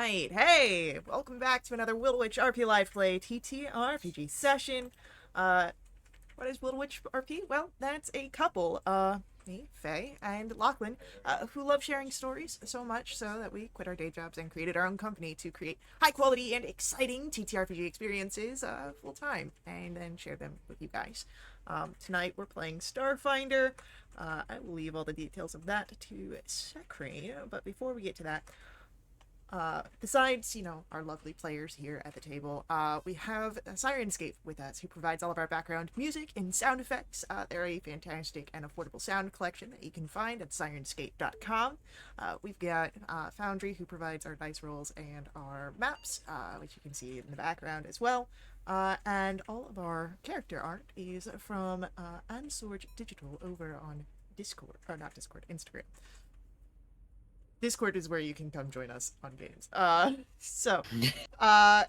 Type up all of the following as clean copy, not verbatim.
right. Hey, welcome back to another Will Witch RP Live Play TTRPG session. Uh, what is Will Witch RP? Well, that's a couple, me, Faye, and Lachlan, who love sharing stories so much so that we quit our day jobs and created our own company to create high quality and exciting TTRPG experiences, full time, and then share them with you guys. Tonight we're playing Starfinder. I will leave all the details of that to Secrane, but before we get to that, besides, our lovely players here at the table, we have Sirenscape with us, who provides all of our background music and sound effects. They're a fantastic and affordable sound collection that you can find at sirenscape.com. We've got Foundry, who provides our dice rolls and our maps, which you can see in the background as well. And all of our character art is from Ansorge Digital over on Discord, or not Discord, Instagram. Discord is where you can come join us on games. Uh,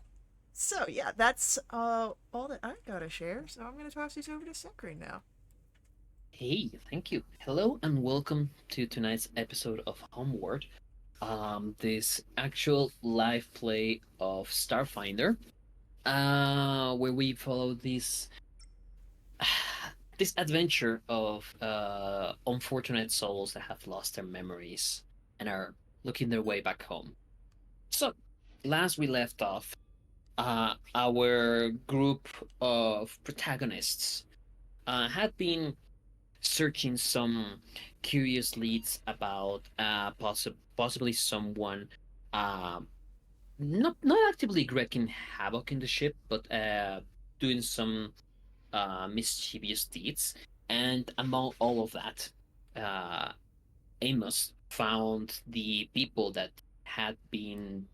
so yeah, that's all that I gotta share. So I'm gonna toss these over to Secrane now. Hey, thank you. Hello and welcome to tonight's episode of Homeward. This actual live play of Starfinder, where we follow this this adventure of unfortunate souls that have lost their memories and are looking their way back home. So, last we left off, our group of protagonists had been searching some curious leads about possibly someone not actively wreaking havoc in the ship, but doing some mischievous deeds. And among all of that, uh, Amos found the people that had been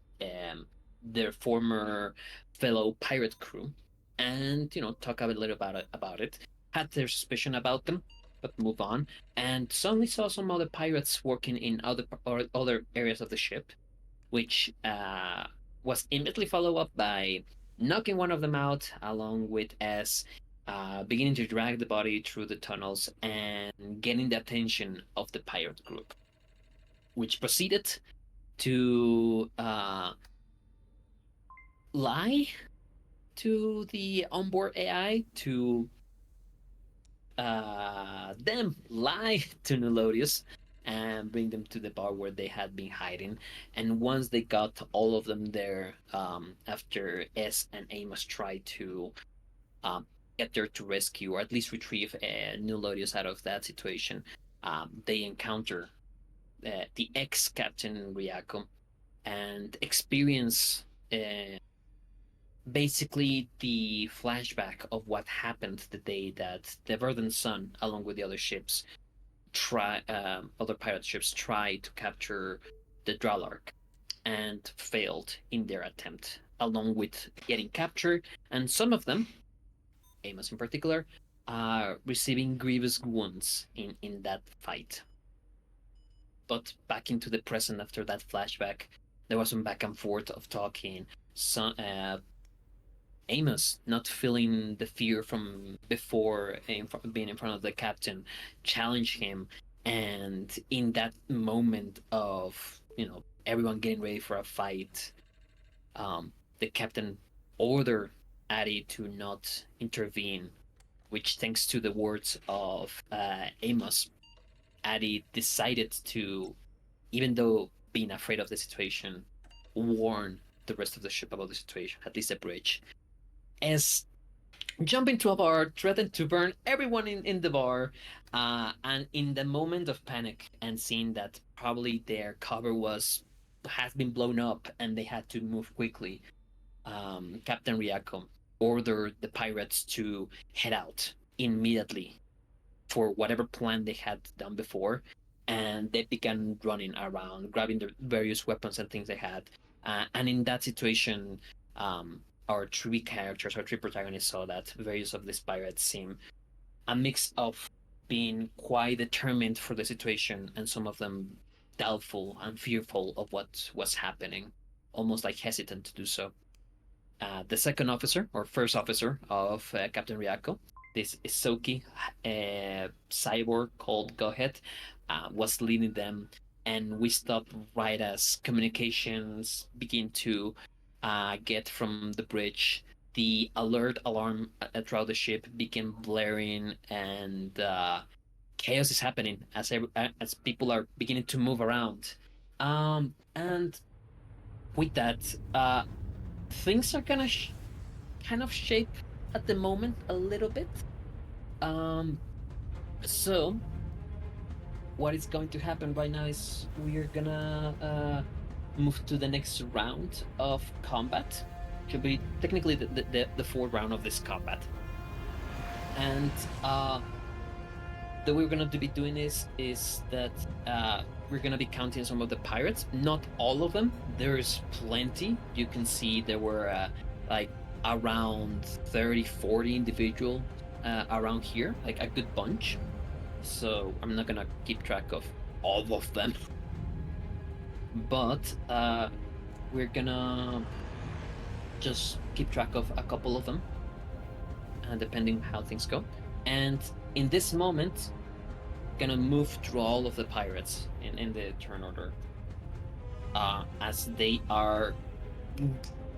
their former fellow pirate crew, and talk a little about it. Had their suspicion about them, but move on, and suddenly saw some other pirates working in other areas of the ship, which was immediately followed up by knocking one of them out, along with S. Beginning to drag the body through the tunnels and getting the attention of the pirate group, which proceeded to lie to the onboard AI to them lie to Nelodius and bring them to the bar where they had been hiding. And once they got all of them there, after S and Amos tried to um, get there to rescue or at least retrieve Nelodius out of that situation, they encounter the ex Captain Ryako and experience basically the flashback of what happened the day that the Verdant Sun, along with the other ships, other pirate ships, tried to capture the Dralark and failed in their attempt, along with getting captured, and some of them, Amos in particular, are receiving grievous wounds in that fight. But back into the present after that flashback, there was some back and forth of talking. Some Amos, not feeling the fear from before being in front of the captain, challenged him. And in that moment of, everyone getting ready for a fight, the captain ordered Addie to not intervene, which, thanks to the words of Amos, Addie decided to, even though being afraid of the situation, warn the rest of the ship about the situation, at least the bridge. As jumping to a bar, threatened to burn everyone in the bar, and in the moment of panic and seeing that probably their cover has been blown up and they had to move quickly, Captain Ryako ordered the pirates to head out immediately for whatever plan they had done before, and they began running around, grabbing the various weapons and things they had. And in that situation, our three characters, our three protagonists, saw that various of these pirates seem a mix of being quite determined for the situation and some of them doubtful and fearful of what was happening, almost like hesitant to do so. The second officer, or first officer of Captain Ryako, this Isoki cyborg called Gohet, was leading them and we stop right as communications begin to get from the bridge. The alert alarm throughout the ship begin blaring, and chaos is happening as people are beginning to move around. And with that, things are gonna kind of shape at the moment a little bit. Um, so what is going to happen right now is we're gonna move to the next round of combat. Should be technically the fourth round of this combat. And the way we're gonna be doing this is that we're gonna be counting some of the pirates. Not all of them. There's plenty. You can see there were like around 30, 40 individual around here, like a good bunch. So I'm not gonna keep track of all of them. But we're gonna just keep track of a couple of them, and depending how things go. And in this moment, gonna move through all of the pirates in the turn order, as they are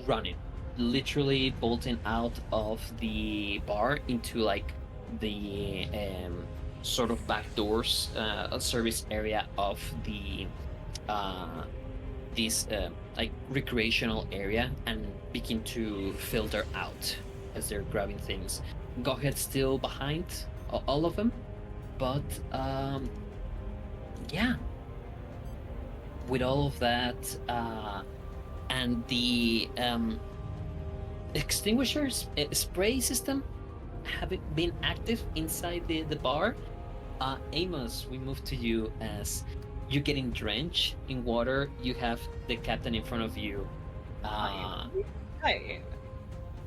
running, literally bolting out of the bar into like the sort of back doors, service area of the this like recreational area, and begin to filter out as they're grabbing things. Godhead's still behind all of them, but yeah, with all of that and the extinguishers spray system having been active inside the bar, Amos, we move to you as you're getting drenched in water. You have the captain in front of you. Hi.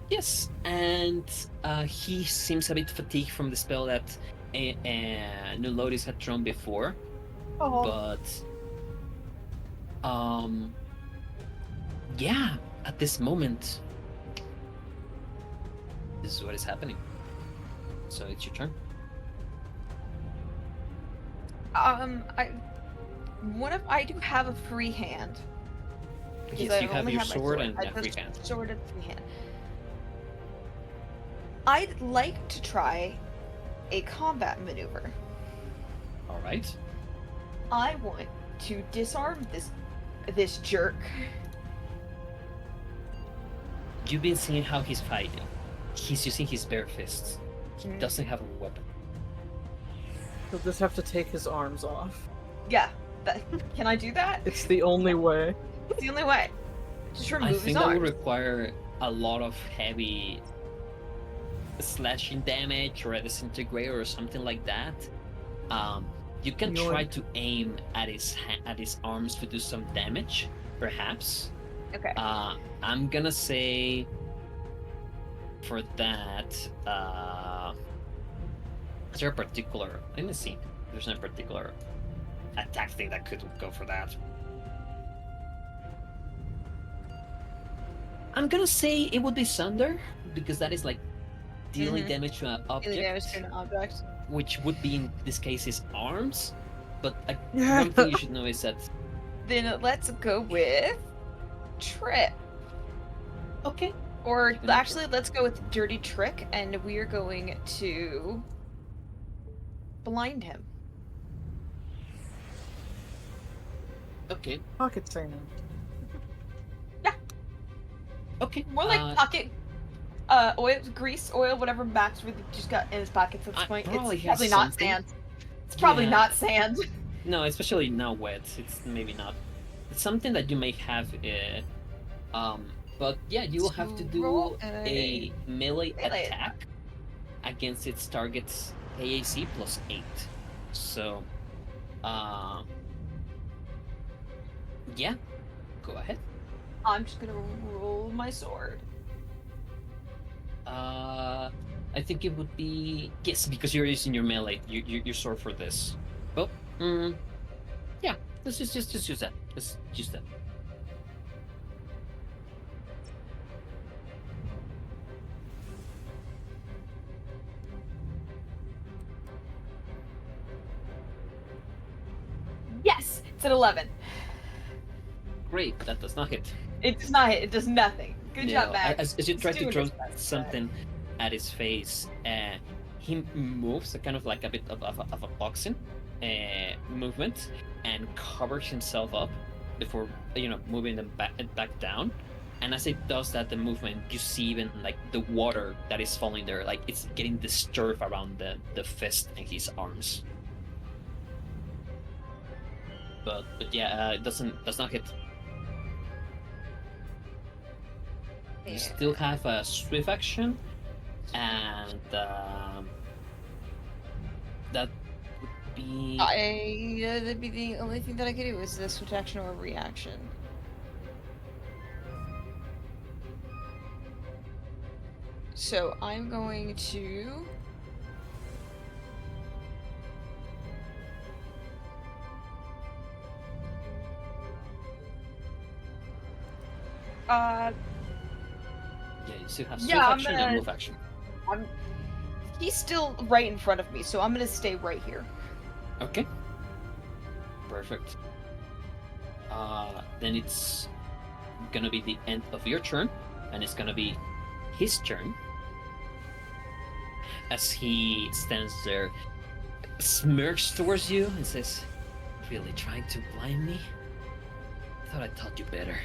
Yes, and he seems a bit fatigued from the spell that Nulotis had thrown before, Oh. but yeah, at this moment, this is what is happening. So it's your turn. I do have a free hand. because Yes, I you have only your my sword and I a free just hand. sword and free hand. I'd like to try a combat maneuver. All right. I want to disarm this jerk. You've been seeing how he's fighting. He's using his bare fists. He doesn't have a weapon. He'll just have to take his arms off. Yeah, can I do that? It's the only way. It's the only way. Just remove I his think that would arms. require a lot of heavy slashing damage or a disintegrator or something like that. You can try to aim at his arms to do some damage, perhaps. Okay. I'm gonna say for that. Is there a particular? Let me see. There's no particular attack thing that could go for that. I'm gonna say it would be Sunder, because that is like dealing damage to an object, which would be in this case his arms. But one thing you should know is that. Then let's go with Trip. Okay. Or actually, let's go with Dirty Trick, and we are going to blind him. Okay. Pocket sand. Yeah. Okay. More like pocket oil, grease, oil, whatever Max really just got in his pockets at this point. It's probably not sand. It's probably not sand. No, especially now wet. It's maybe not. It's something that you may have. But yeah, you will have to do a melee attack against its target's AAC plus 8. So, yeah, go ahead. I'm just gonna roll my sword. I think it would be yes, because you're using your melee, your sword for this. Well, yeah, let's just use that. Let's use that. Yes, It's an 11. Great, that does not hit. It does not hit. It does nothing. Good job, Max. As you try He's to doing throw his best, something at his face, he moves a kind of like a bit of a boxing movement and covers himself up before moving them back down. And as it does that, the movement, you see even like the water that is falling there, like it's getting disturbed around the fist and his arms. But yeah, it does not hit. You still have a swift action, and that would be. That'd be the only thing that I could do is the switch action or reaction. So I'm going to. Yeah, you still have swift action and move action. He's still right in front of me, so I'm gonna stay right here. Okay. Perfect. Then it's gonna be the end of your turn, and it's gonna be his turn. As he stands there, smirks towards you and says, "Really trying to blind me? I thought I taught you better."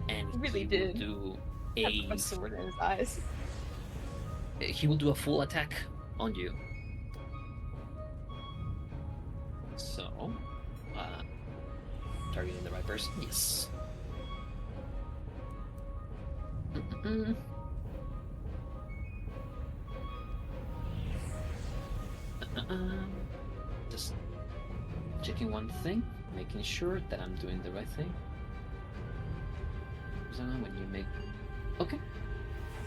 And Really he did. will do A sword in his eyes. He will do a full attack on you. So, targeting the right person. Yes. Just checking one thing, making sure that I'm doing the right thing. When you make... Okay.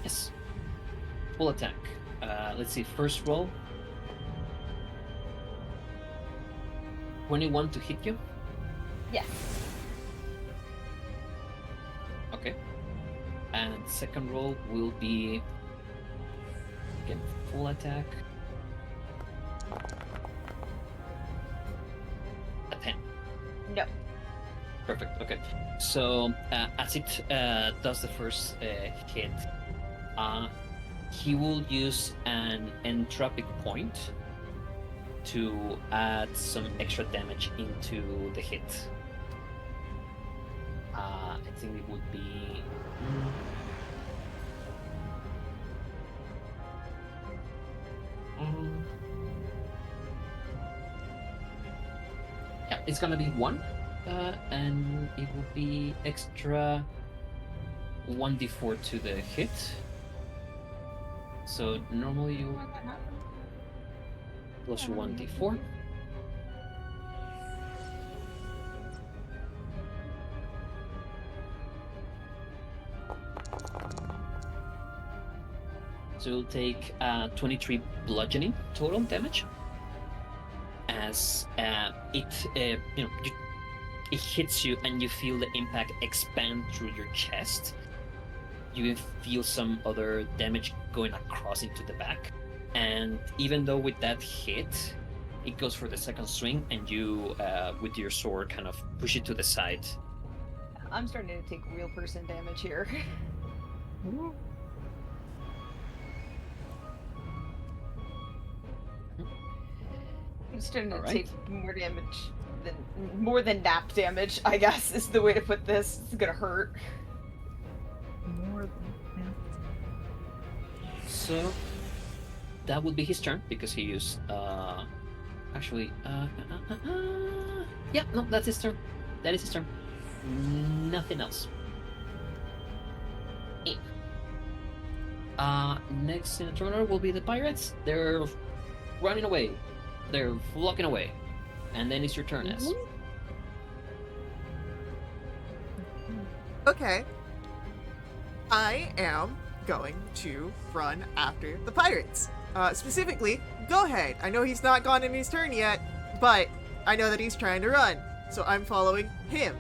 Yes. Full attack. Let's see, first roll. 21 to hit you? Yes. Okay. And second roll will be... Again, full attack. A 10. No. Perfect, okay. So, as it does the first hit, he will use an entropic point to add some extra damage into the hit. I think it would be... Yeah, it's gonna be 1. And it will be extra 1d4 to the hit. So normally you plus 1d4. So you'll take 23 bludgeoning total damage. As it hits you and you feel the impact expand through your chest. You feel some other damage going across into the back. And even though with that hit, it goes for the second swing and you, with your sword, kind of push it to the side. I'm starting to take real person damage here. I'm starting to take more damage more than nap damage, I guess, is the way to put this. It's gonna hurt. More than So that would be his turn because he used actually yeah, no, that's his turn. That is his turn. Nothing else. Next in the turn order will be the pirates. They're running away. They're flocking away. And then it's your turn, S. Okay. I am going to run after the pirates. Specifically, go ahead. I know he's not gone in his turn yet, but I know that he's trying to run, so I'm following him.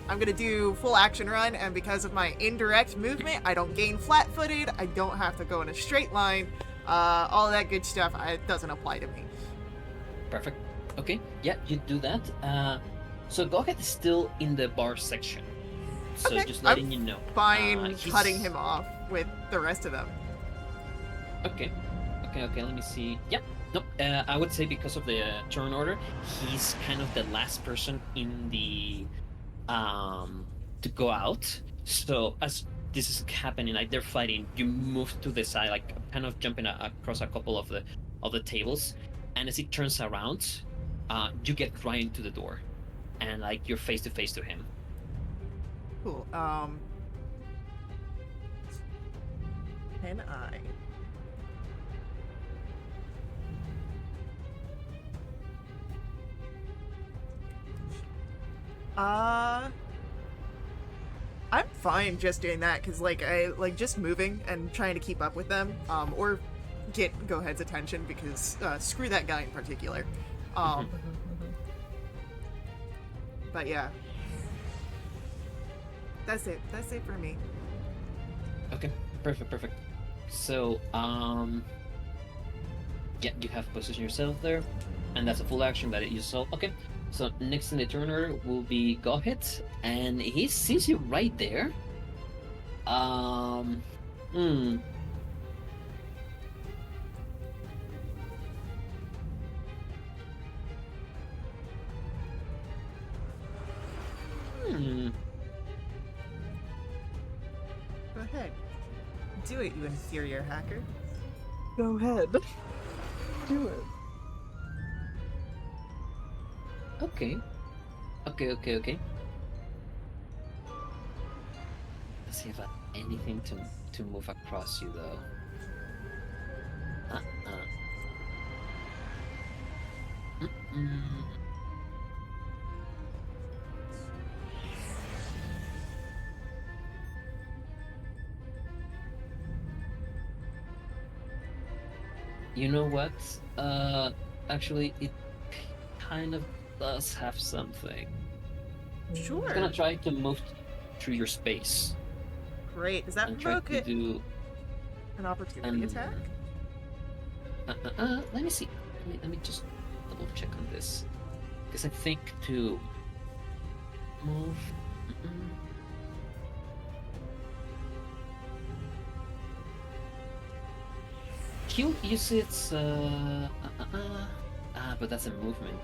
I'm gonna do full action run, and because of my indirect movement, I don't gain flat-footed, I don't have to go in a straight line, all of that good stuff, it doesn't apply to me. Perfect. Okay, yeah, you do that. So Goghet is still in the bar section. So Okay, just letting you know. Fine He's- cutting him off with the rest of them. Okay. Let me see. Yep. Nope. I would say because of the turn order, he's kind of the last person in the to go out. So as this is happening, like they're fighting, you move to the side, like kind of jumping across a couple of the tables, and as it turns around, you get right into the door, and like you're face to face to him. Cool. Can I? I'm fine just doing that because, like, I like just moving and trying to keep up with them, or get Gohead's attention because screw that guy in particular. But yeah, that's it. That's it for me. Okay, perfect. So, yeah, you have positioned yourself there, and that's a full action that you saw. Okay, so next in the turn order will be Goghet, and he sees you right there. Hmm. Go ahead. Do it, you inferior hacker. Go ahead. Do it. Okay. Let's see if I have anything to move across you though. Mm-mm. You know what? Actually, it kind of does have something. Sure. It's gonna try to move through your space Great. Does that and try provoke to do. an opportunity attack? Let me see. Let me just double check on this, because I think to move. He'll use its but that's a movement.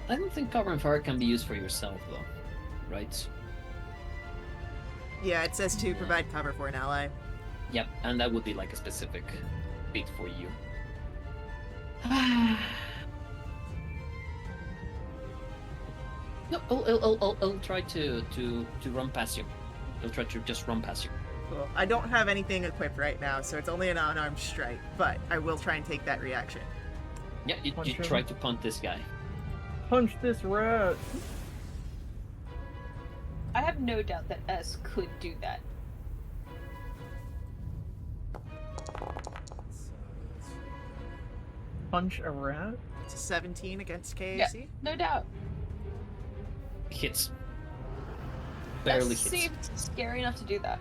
I don't think cover and fire can be used for yourself though, right? Yeah, it says to provide cover for an ally. Yep, and that would be like a specific bit for you. No, I'll try to run past you. I'll try to just run past you. Cool. I don't have anything equipped right now, so it's only an unarmed strike, but I will try and take that reaction. Yeah, you Punch him. try to punt this guy. Punch this rat. I have no doubt that S could do that. Punch a rat? It's a 17 against KAC. No doubt. Hits. Barely S hits. seemed scary enough to do that.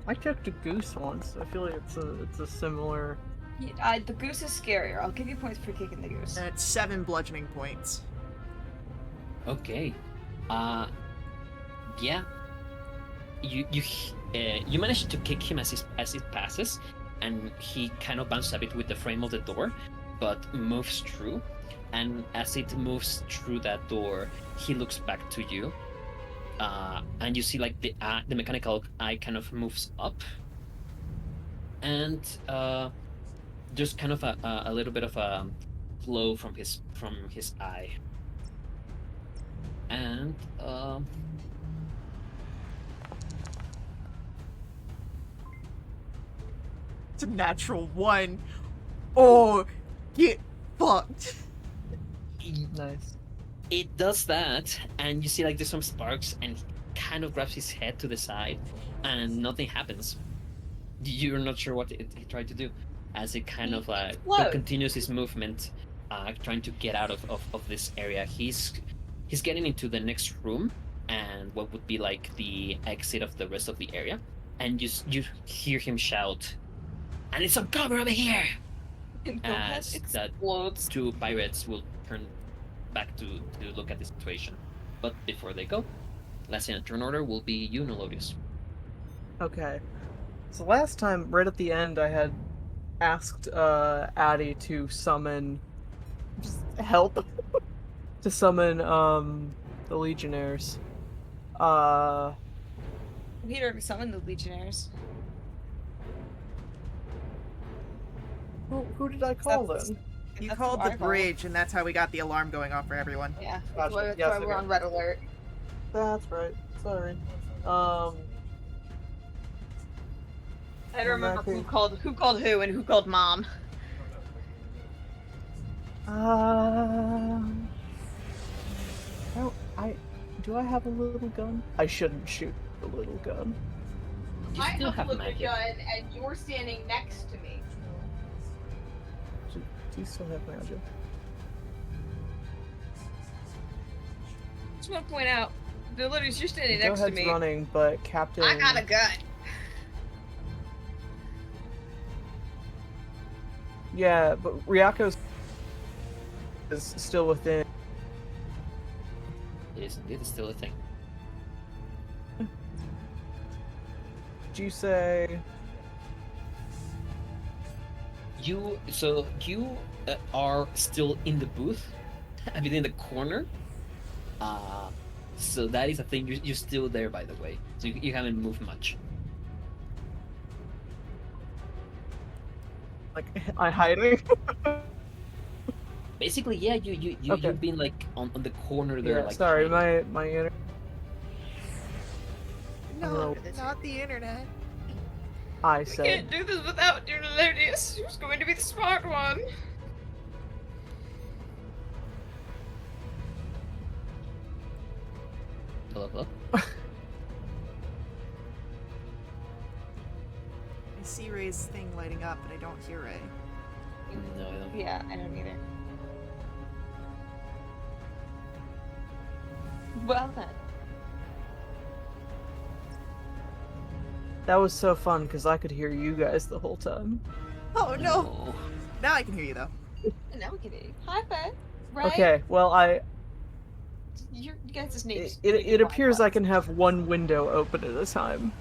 I checked a goose once. I feel like it's a similar. The goose is scarier. I'll give you points for kicking the goose. And it's 7 bludgeoning points. Okay. Yeah. You manage to kick him as it passes, and he kind of bounces a bit with the frame of the door, but moves through. And as it moves through that door, he looks back to you, and you see like the mechanical eye kind of moves up, and just kind of a little bit of a glow from his eye, and It's a natural 1. Oh, get fucked. Nice. it does that, and you see like there's some sparks, and he kind of grabs his head to the side, and nothing happens. You're not sure what he tried to do, as it kind of like Whoa. continues his movement, trying to get out of this area. He's he's getting into the next room, and what would be like the exit of the rest of the area, and you hear him shout, "And it's uncover over here!" As that explodes. two pirates will turn back to look at the situation. But before they go, last in a turn order will be you, Nolodius. Okay. So last time, right at the end, I had asked Addie to summon just help to summon the Legionnaires. He'd already summoned the Legionnaires. Who did I call That's- then? You That's called what the I called. bridge, and that's how we got the alarm going off for everyone. Yeah, Gotcha. that's Yes, why we're okay. on red alert. That's right. Sorry. I don't remember who called who and who called mom. Do I have a little gun? I shouldn't shoot the little gun. You still have magic. and you're standing next to me. Do you still have magic? Just want to point out, the literally you're standing Go next to ahead's me. running, but Captain. I got a gun. Yeah, but Ryako is still within. It is indeed still a thing. Did you say? You are still in the booth, I mean in the corner. So that is a thing. You're still there, by the way. So you haven't moved much. Like, I'm hiding? Basically, yeah. Okay. You've been like on the corner there. Yeah, like sorry, hiding. my inter. No, not the internet. I We said. can't do this without dear Lodius, who's going to be the smart one. Hello. I see Ray's thing lighting up, but I don't hear Ray. No, I don't. Yeah, I don't either. Well then. That was so fun because I could hear you guys the whole time. Oh no! Now I can hear you though. And now we can eat. Hi, Faye. Right? Okay, well You guys just need. it appears I can have one window open at a time.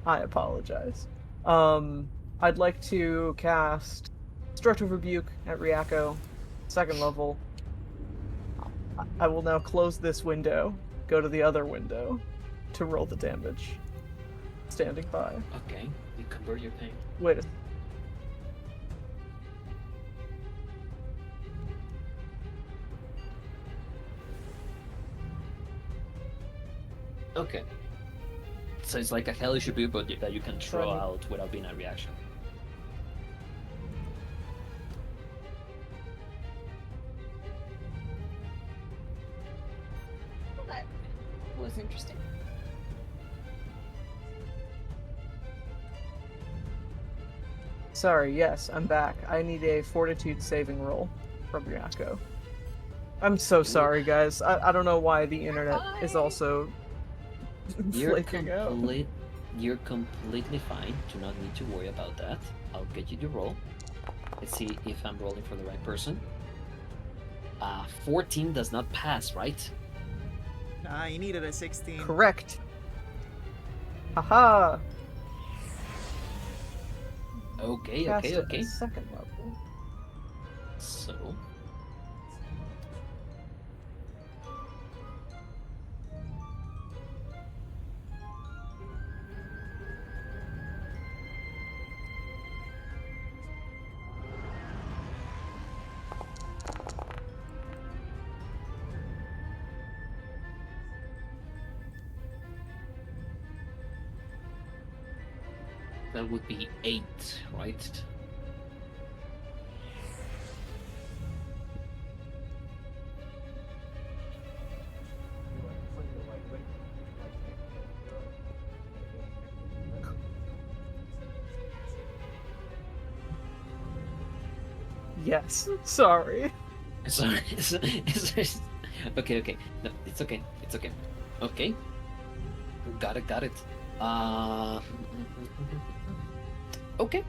I apologize. I'd like to cast Destructive Rebuke at Ryako, 2nd level. I will now close this window, go to the other window, to roll the damage. Standing by. Okay, you convert your thing. Wait. Okay. So it's like a hellish rebuke, but that you can throw Right. out without being a reaction. Well, that was interesting. Sorry, yes, I'm back. I need a Fortitude saving roll from Ryako. I'm so sorry, guys. I don't know why the internet is also flaking out. You're completely fine. Do not need to worry about that. I'll get you the roll. Let's see if I'm rolling for the right person. 14 does not pass, right? Nah, you needed a 16. Correct. Haha. Okay. Cast it at 2nd level. So. That would be 8, right? Yes. Sorry. Sorry. Okay. No, it's okay. It's okay. Okay. Got it. Okay.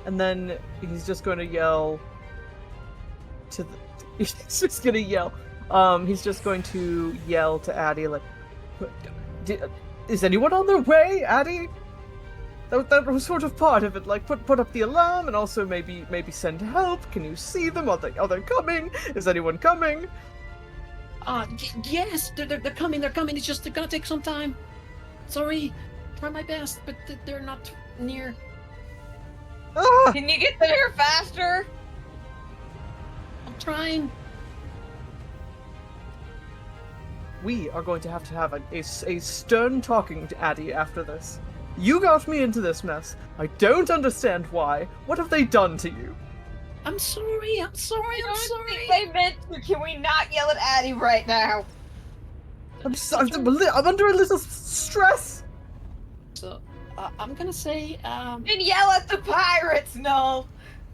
And then he's just going to yell to the. He's just going to yell. He's just going to yell to Addie, like, is anyone on their way, Addie? That was sort of part of it. Like, put up the alarm, and also maybe send help. Can you see them? Are they coming? Is anyone coming? Yes, they're coming. It's just they're gonna take some time. Sorry, try my best, but they're not near. Ah! Can you get there faster? I'm trying. We are going to have a stern talking to Addie after this. You got me into this mess. I don't understand why. What have they done to you? I'm sorry. I don't think they meant to. Can we not yell at Addie right now? I'm under a little stress. So, I'm gonna say, And yell at the pirates, no!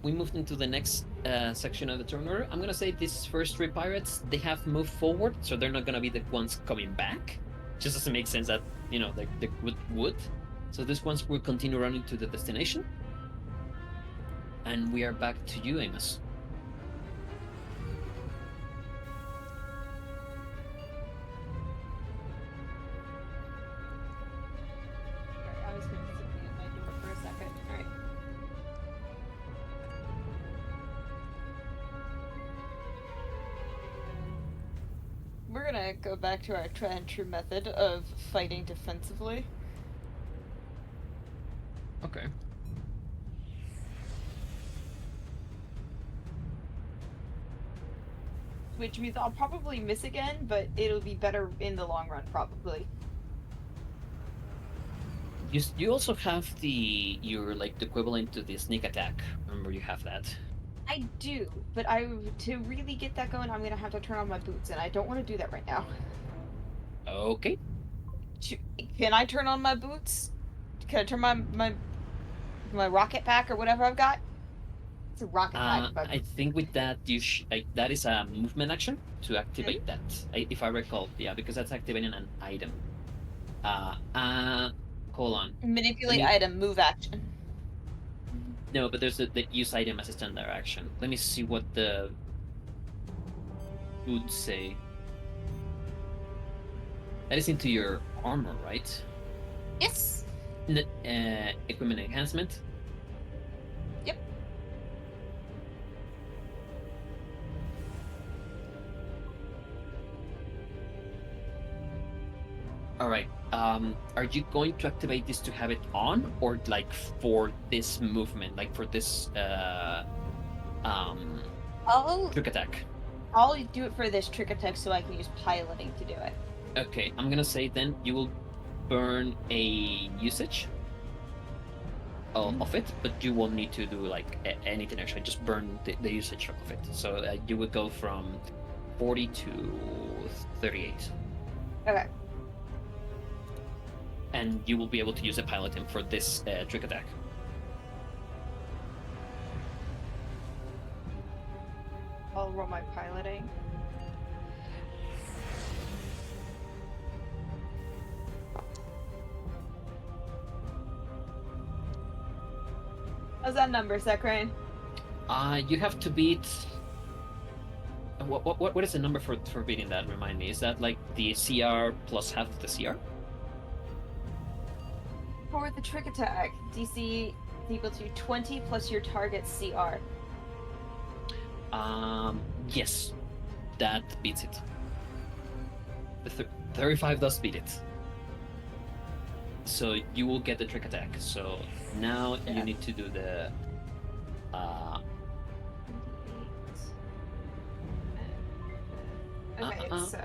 we moved into the next section of the turn order. I'm gonna say these first 3 pirates, they have moved forward, so they're not gonna be the ones coming back. Just doesn't make sense that, they would. So these ones will continue running to the destination. And we are back to you, Amos. I was gonna sit at my door for a second. Alright. We're gonna go back to our tried and true method of fighting defensively. Okay. Which means I'll probably miss again, but it'll be better in the long run, probably. You also have your the equivalent to the sneak attack. Remember, you have that. I do, but to really get that going, I'm gonna have to turn on my boots, and I don't want to do that right now. Okay. Can I turn on my boots? Can I turn my rocket pack or whatever I've got? It's a rocket pack. I think with that that is a movement action to activate that. If I recall, yeah, because that's activating an item. Hold on. Manipulate item, move action. No, but there's the use item as a standard action. Let me see what the boots say. That is into your armor, right? Yes. Equipment enhancement. Yep. All right. Are you going to activate this to have it on, or for this movement, for this trick attack? I'll do it for this trick attack so I can use piloting to do it. Okay, I'm gonna say then you will burn a usage of it, but you won't need to do anything extra. Just burn the usage of it. So you would go from 40 to 38. Okay. And you will be able to use a piloting for this trick attack. I'll roll my piloting. How's that number, Sakrane? You have to beat. What is the number for beating that? Remind me. Is that the CR plus half of the CR? For the trick attack, DC equal to 20 plus your target's CR. Yes, that beats it. The 35 does beat it. So you will get the trick attack. So now you need to do the. Okay, so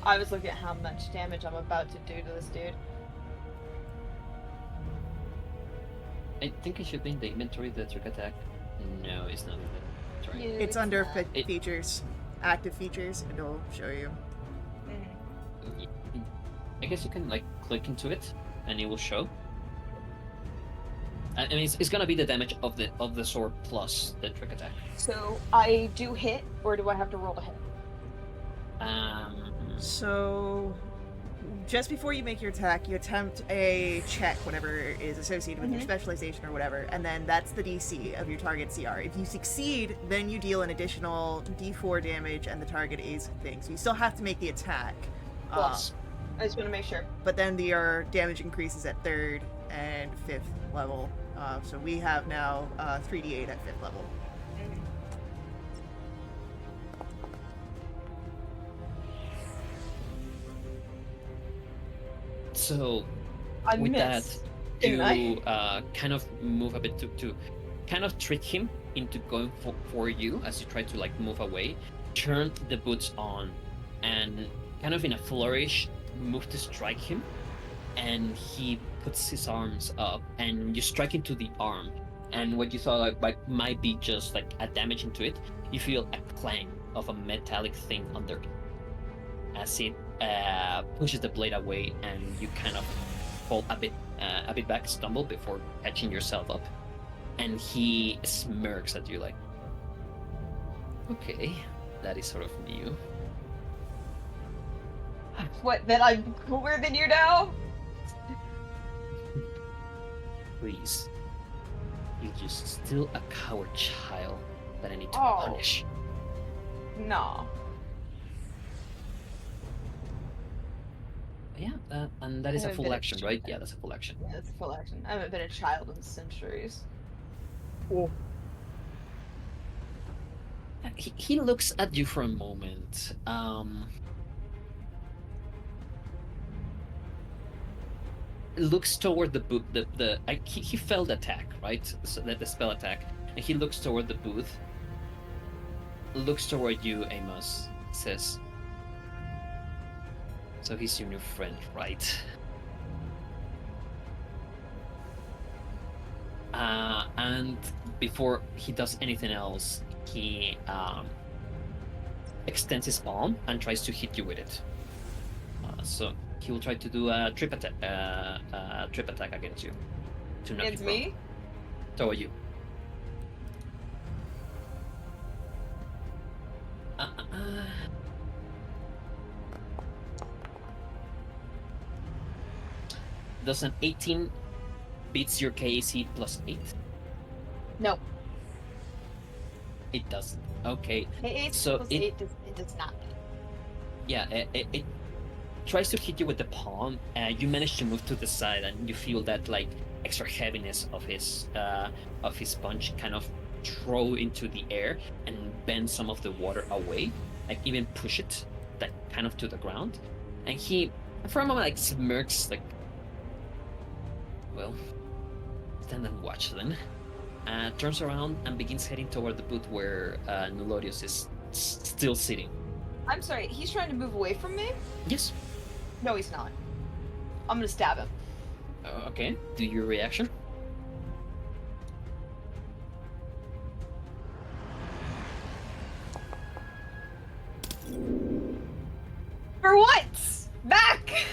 I was looking at how much damage I'm about to do to this dude. I think it should be in the inventory, the trick attack. No, it's not in the inventory. It's under features, active features, and it'll show you. I guess you can click into it, and it will show. I mean, it's gonna be the damage of the sword plus the trick attack. So I do hit, or do I have to roll a hit? So, just before you make your attack, you attempt a check, whatever is associated with your specialization or whatever, and then that's the DC of your target CR. If you succeed, then you deal an additional D4 damage, and the target is thing. So you still have to make the attack. Plus. I just want to make sure. But then your damage increases at 3rd and 5th level. So we have now 3d8 at 5th level. So, I with missed, that, you didn't kind of move a bit to kind of trick him into going for you as you try to like move away. Turn the boots on, and kind of in a flourish, move to strike him, and he puts his arms up, and you strike into the arm. And what you thought like might be just like a damage into it, you feel a clang of a metallic thing under it as it pushes the blade away, and you kind of fall a bit back, stumble before catching yourself up. And he smirks at you like, okay, that is sort of new. What, that I'm cooler than you now? Please. You're just still a coward child that I need to Oh. punish. No. Yeah, and that is a haven't full been a action, right? Yeah, that's a full action. Yeah, that's full action. I haven't been a child in centuries. Cool. He looks at you for a moment. Looks toward the booth. He felt the attack, right? So that the spell attack, and he looks toward the booth. Looks toward you, Amos. Says, "So he's your new friend, right?" And before he does anything else, he extends his palm and tries to hit you with it. So he will try to do a trip attack against you. To knock Against you prone. me? Toward you. Does an 18 beats your KAC plus 8? No. It doesn't. Okay. Eight So plus it- 8 does not. Yeah, it tries to hit you with the palm, and you manage to move to the side, and you feel that like extra heaviness of his punch kind of throw into the air and bend some of the water away, like even push it like kind of to the ground. And he, for a moment, like smirks, like, well, stand and watch then. Turns around and begins heading toward the booth where Nolodius is still sitting. I'm sorry, he's trying to move away from me? Yes. No, he's not. I'm gonna stab him. Okay. Do your reaction. For what? Back!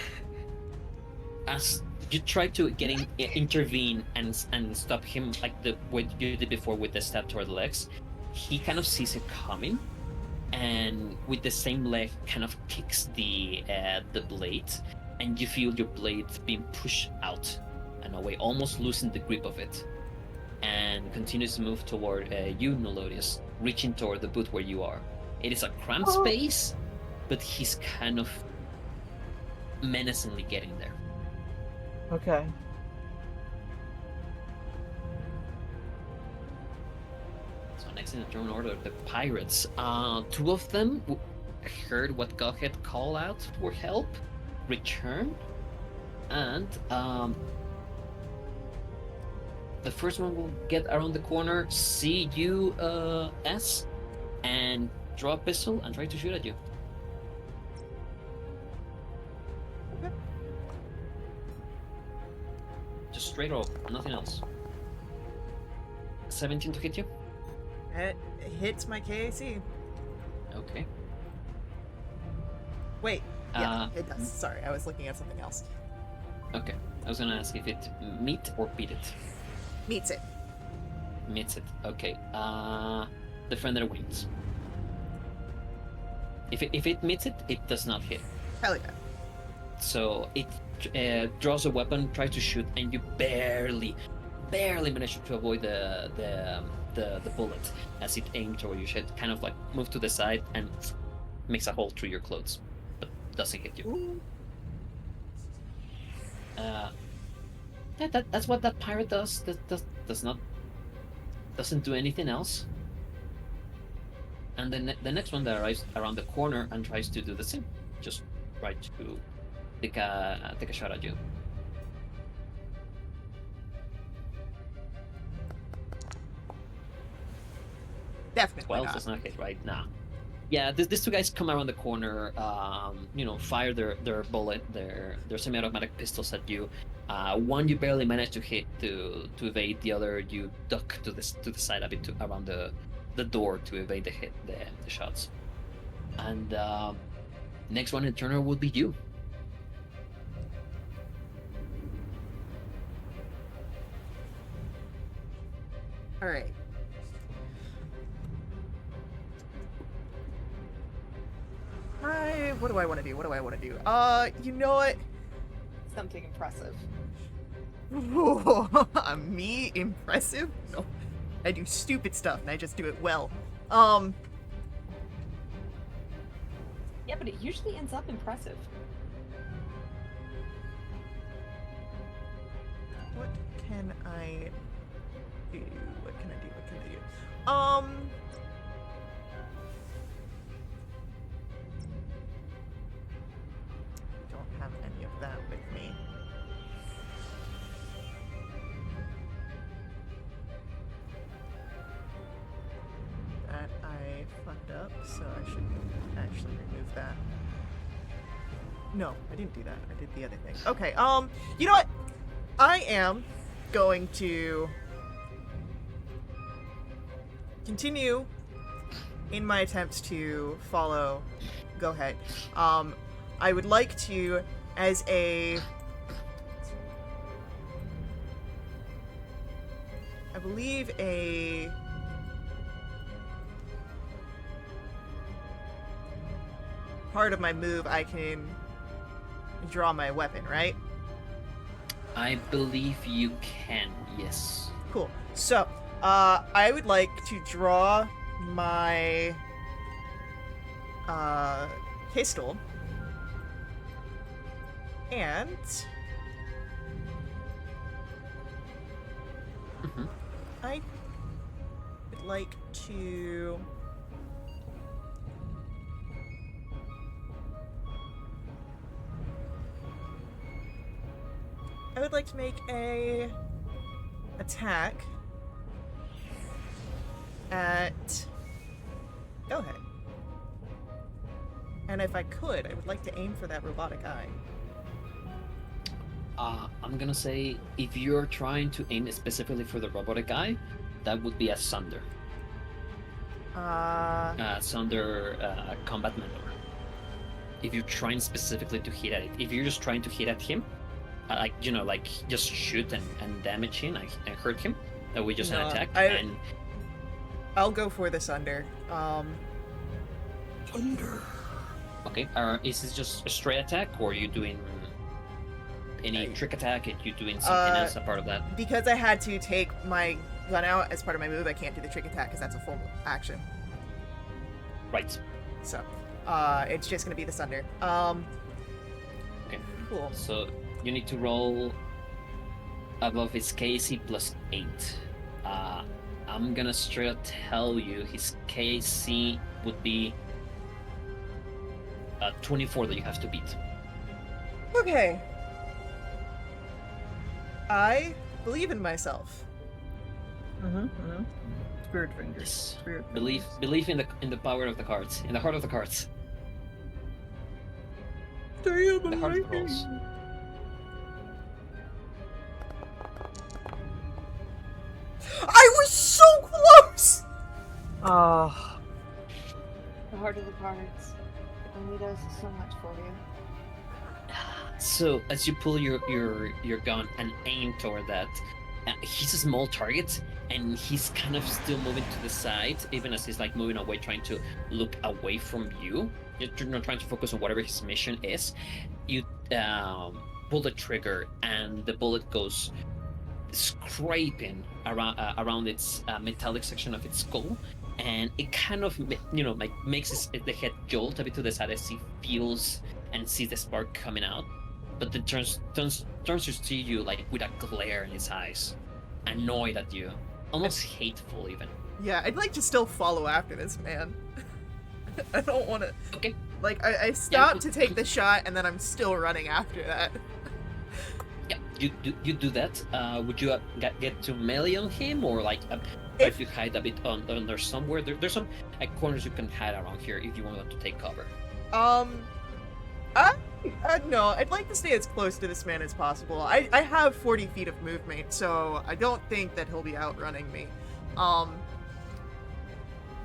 As you try to intervene and stop him, like what you did before with the stab toward the legs, he kind of sees it coming, and with the same leg, kind of kicks the blade, and you feel your blade being pushed out and away, almost losing the grip of it, and continues to move toward you, Nolodius, reaching toward the booth where you are. It is a cramped space, but he's kind of menacingly getting there. Okay. So next in the turn order, the pirates. Two of them heard what Godhead call out for help, return, and the first one will get around the corner, see you, S, and draw a pistol and try to shoot at you. Just straight roll, nothing else. 17 to hit you? It hits my KAC. Okay. Wait, yeah, it does. Sorry, I was looking at something else. Okay. I was gonna ask if it meet or beat it. Meets it. Meets it. Okay. Defender wins. If it meets it, it does not hit. Hell yeah. So it draws a weapon, tries to shoot, and you barely manage to avoid the bullet as it aims toward your head. Kind of like move to the side and makes a hole through your clothes, but doesn't hit you. That's what that pirate does. Doesn't do anything else. And then the next one that arrives around the corner and tries to do the same, just try to take a shot at you. Definitely 12 not. does not hit right now. Yeah, these two guys come around the corner, fire their bullet, their semi-automatic pistols at you. One you barely manage to hit to evade. The other you duck to the side a bit around the door to evade the shots. And next one in turn would be you. All right. What do I want to do? You know what? Something impressive. Me impressive? No. I do stupid stuff and I just do it well. Yeah, but it usually ends up impressive. What can I do? Don't have any of that with me. That I fucked up, so I should actually remove that. No, I didn't do that. I did the other thing. Okay, you know what? I am going to continue in my attempts to follow. Go ahead. I would like to, as I believe a part of my move, I can draw my weapon, right? I believe you can, yes. Cool. So, I would like to draw my pistol, and I would like to make a attack at Go ahead. And if I could, I would like to aim for that robotic eye. I'm gonna say if you're trying to aim specifically for the robotic eye, that would be a Sunder. Sunder combat mentor. If you're trying specifically to hit at it, if you're just trying to hit at him, just shoot and damage him and hurt him, that would just an attack. I'll go for the Sunder. Sunder. Okay. Is this just a straight attack, or are you doing any trick attack? Are you doing something else a part of that? Because I had to take my gun out as part of my move, I can't do the trick attack because that's a full action. Right. So, it's just gonna be the Sunder. Okay. Cool. So you need to roll above his KC plus 8. I'm gonna straight up tell you his KC would be 24 that you have to beat. Okay. I believe in myself. Spirit fingers. Yes. Spirit Believe in the power of the cards, in the heart of the cards. fingers. The heart of the rolls. I was so close! Ah. The heart of the cards. It only does so much for you. So as you pull your gun and aim toward that, he's a small target, and he's kind of still moving to the side, even as he's like moving away, trying to look away from you. You're not trying to focus on whatever his mission is. You pull the trigger, and the bullet goes scraping around its metallic section of its skull, and it kind of like makes the head jolt a bit to the side as he feels and sees the spark coming out, but then turns to see you like with a glare in his eyes, annoyed at you, almost hateful even. Yeah, I'd like to still follow after this man. I don't want to. Okay. Like I stopped to take the shot, and then I'm still running after that. Yeah, you do that. Would you get to melee on him, or like if you hide a bit under somewhere? There's some corners you can hide around here if you want to take cover. No, I'd like to stay as close to this man as possible. I have 40 feet of movement, so I don't think that he'll be outrunning me.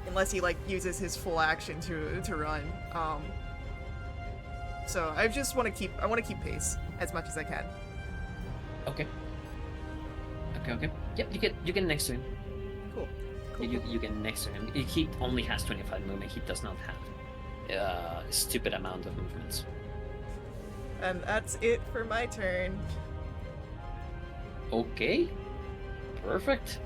Unless he like uses his full action to run. So I just want to keep pace as much as I can. Okay. Yep, you get next to him. Cool. You get next to him. He only has 25 movement. He does not have a stupid amount of movements. And that's it for my turn. Okay. Perfect.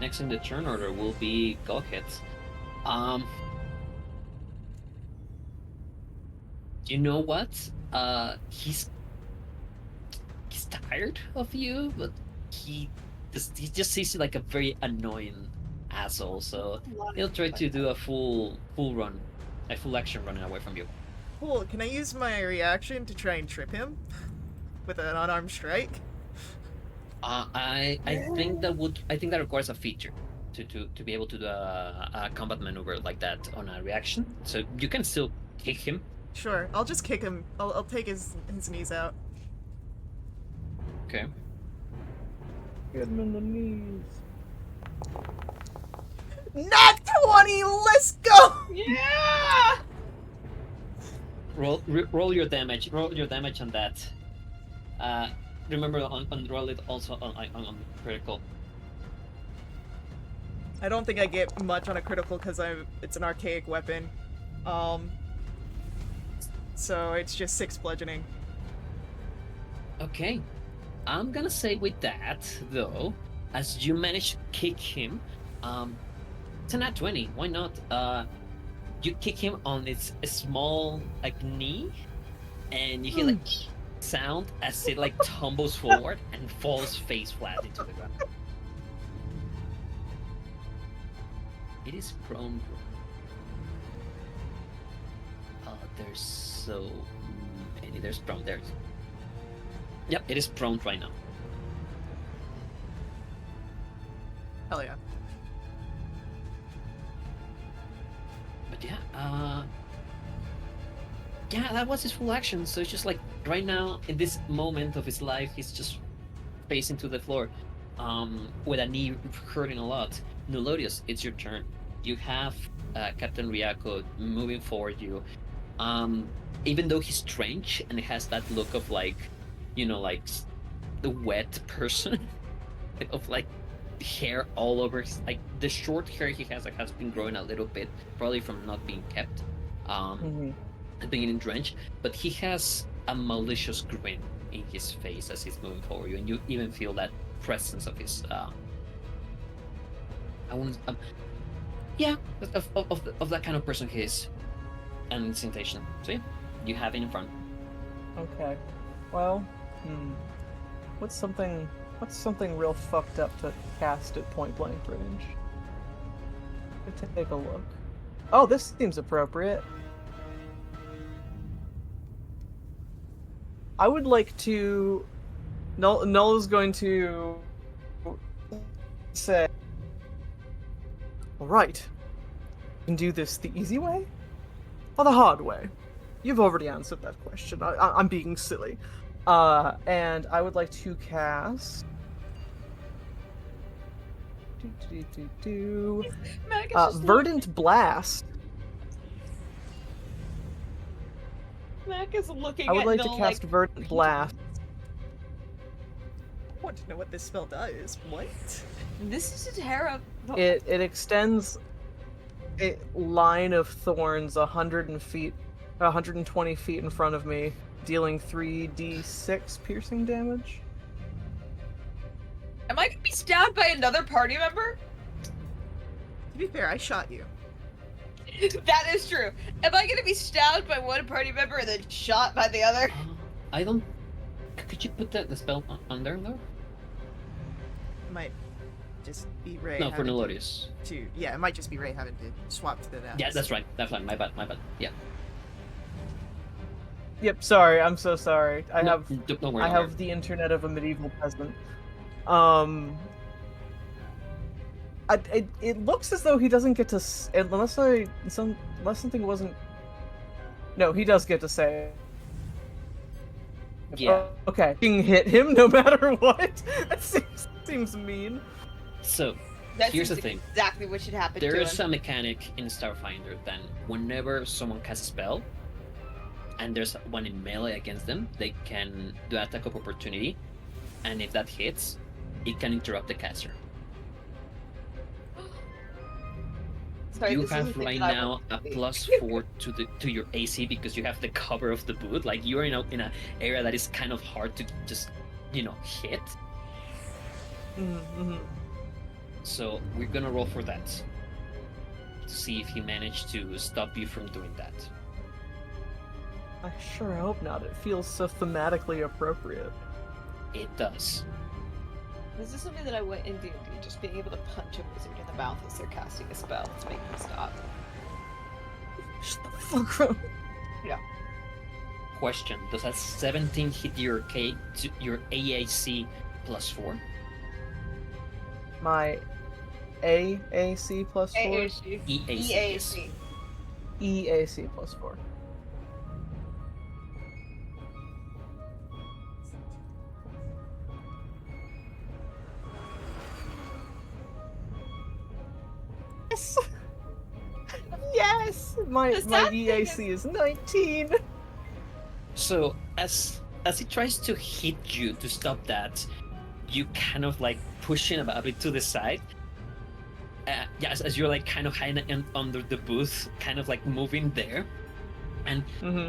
Next in the turn order will be Goghet. You know what? He's tired of you, but he just sees you like a very annoying asshole. So he'll try to do a full action running away from you. Cool. Can I use my reaction to try and trip him with an unarmed strike? I think that requires a feature to be able to do a combat maneuver like that on a reaction. So you can still kick him. Sure. I'll just kick him. I'll take his knees out. Okay. Get him in the knees. Nat 20. Let's go. Yeah. Roll your damage. Roll your damage on that. Remember on roll it also on critical. I don't think I get much on a critical because it's an archaic weapon. So it's just 6 bludgeoning. Okay. I'm gonna say with that though, as you manage to kick him, it's a nat 20. Why not? You kick him on his small like knee, and you hear like sound as it like tumbles forward and falls face flat into the ground. It is prone. There's so many. There's prone. There's. Yep, it is prone right now. Hell yeah. But yeah, that was his full action. So it's just like right now, in this moment of his life, he's just facing to the floor, with a knee hurting a lot. Nulodius, it's your turn. You have Captain Ryako moving forward you. Even though he's strange and he has that look of like, like the wet person, of like hair all over his, like the short hair he has been growing a little bit, probably from not being kept, being in drenched, but he has a malicious grin in his face as he's moving forward you, and you even feel that presence of his of that kind of person he is, and his intention. So yeah, you have it in front. Okay. Well, what's something real fucked up to cast at point blank range? Let's take a look. Oh, this seems appropriate. I would like to. Null is going to say, "All right, you can do this the easy way or the hard way." You've already answered that question. I'm being silly. And I would like to cast. Verdant Blast. Mac is looking I would at like to Noel cast Verdant Blast. I want to know what this spell does. What? This is a terrible. It extends a line of thorns 120 feet in front of me, dealing 3d6 piercing damage. Am I gonna be stabbed by another party member? To be fair, I shot you. That is true. Am I gonna be stabbed by one party member and then shot by the other? I don't. Could you put the spell on there though? Might just be Ray. No, for having Nolorius. yeah, it might just be Ray having to swap to that. Yeah, that's right. That's right. My bad. Yeah. Yep, sorry, I'm so sorry. I No, have don't worry. I have the internet of a medieval peasant. It looks as though he doesn't get to unless something wasn't. No, he does get to say. Yeah. Oh, okay. You can hit him no matter what. That seems mean. So That here's the seems thing. Exactly what should happen There to is him. a mechanic in Starfinder that whenever someone casts a spell, and there's one in melee against them, they can do attack of opportunity, and if that hits, it can interrupt the caster. Sorry, You this have isn't the right thing I now want a to see. +4 to your AC because you have the cover of the boot. Like you're in a area that is kind of hard to just hit. Mm-hmm. So we're gonna roll for that to see if he managed to stop you from doing that. I sure hope not. It feels so thematically appropriate. It does. This is something that I went in D&D, just being able to punch a wizard in the mouth as they're casting a spell to make them stop. Shut the fuck up. Question: does that 17 hit your your AAC +4? My AAC +4? AAC. EAC. Yes. EAC. EAC +4. Yes! Yes! My The sad thing EAC is 19! So as he tries to hit you to stop that, you kind of like push him a bit to the side. Yes, as you're like kind of hiding under the booth, kind of like moving there, and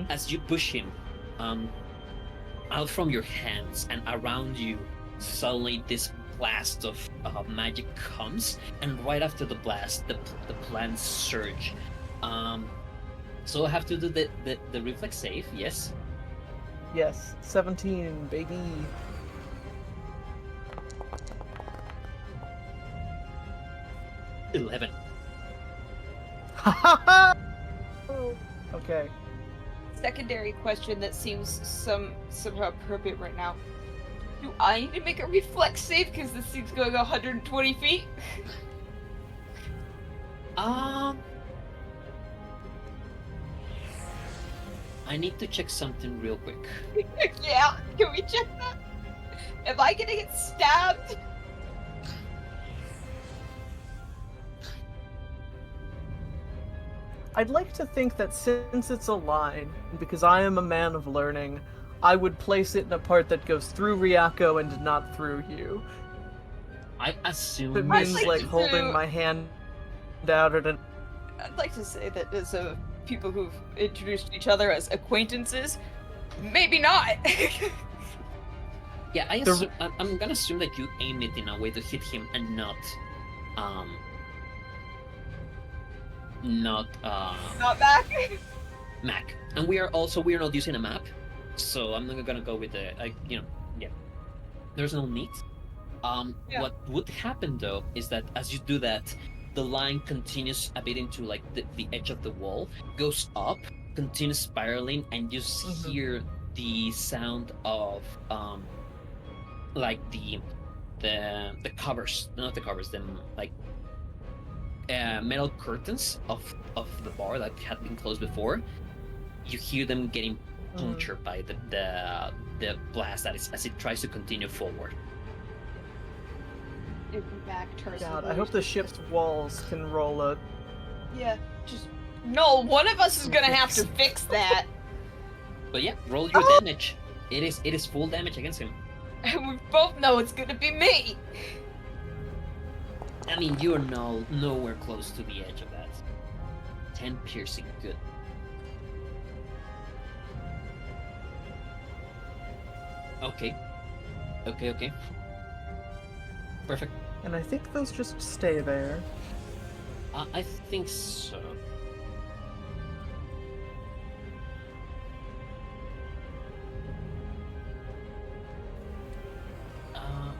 as you push him, out from your hands and around you, suddenly this blast of magic comes, and right after the blast, the plants surge. So I have to do the reflex save. Yes. Yes, 17, baby. $11. Okay. Secondary question that seems somehow appropriate right now. Do I need to make a reflex save because this thing's going 120 feet? I need to check something real quick. Yeah, can we check that? Am I gonna get stabbed? I'd like to think that since it's a line, and because I am a man of learning, I would place it in a part that goes through Ryako and not through you. I assume It I'd means like like to holding do- my hand out at an. I'd like to say that as people who've introduced each other as acquaintances, maybe not. Yeah, I'm gonna assume that you aim it in a way to hit him and not Not back. Mac. And we are not using a map, so I'm not gonna go with the There's no need. Yeah. What would happen though is that as you do that, the line continues a bit into like the edge of the wall, goes up, continues spiraling, and you hear the sound of like the covers, not the covers, them like metal curtains of the bar that had been closed before. You hear them getting punctured by the blast as it tries to continue forward. If back turns. God, I hope the ship's walls can roll a. Yeah, just no. One of us is gonna have to fix that. But yeah, roll your Oh! damage. It is full damage against him. And we both know it's gonna be me. I mean, you're nowhere close to the edge of that. 10 piercing, good. Okay. Okay. Perfect. And I think those just stay there. I think so.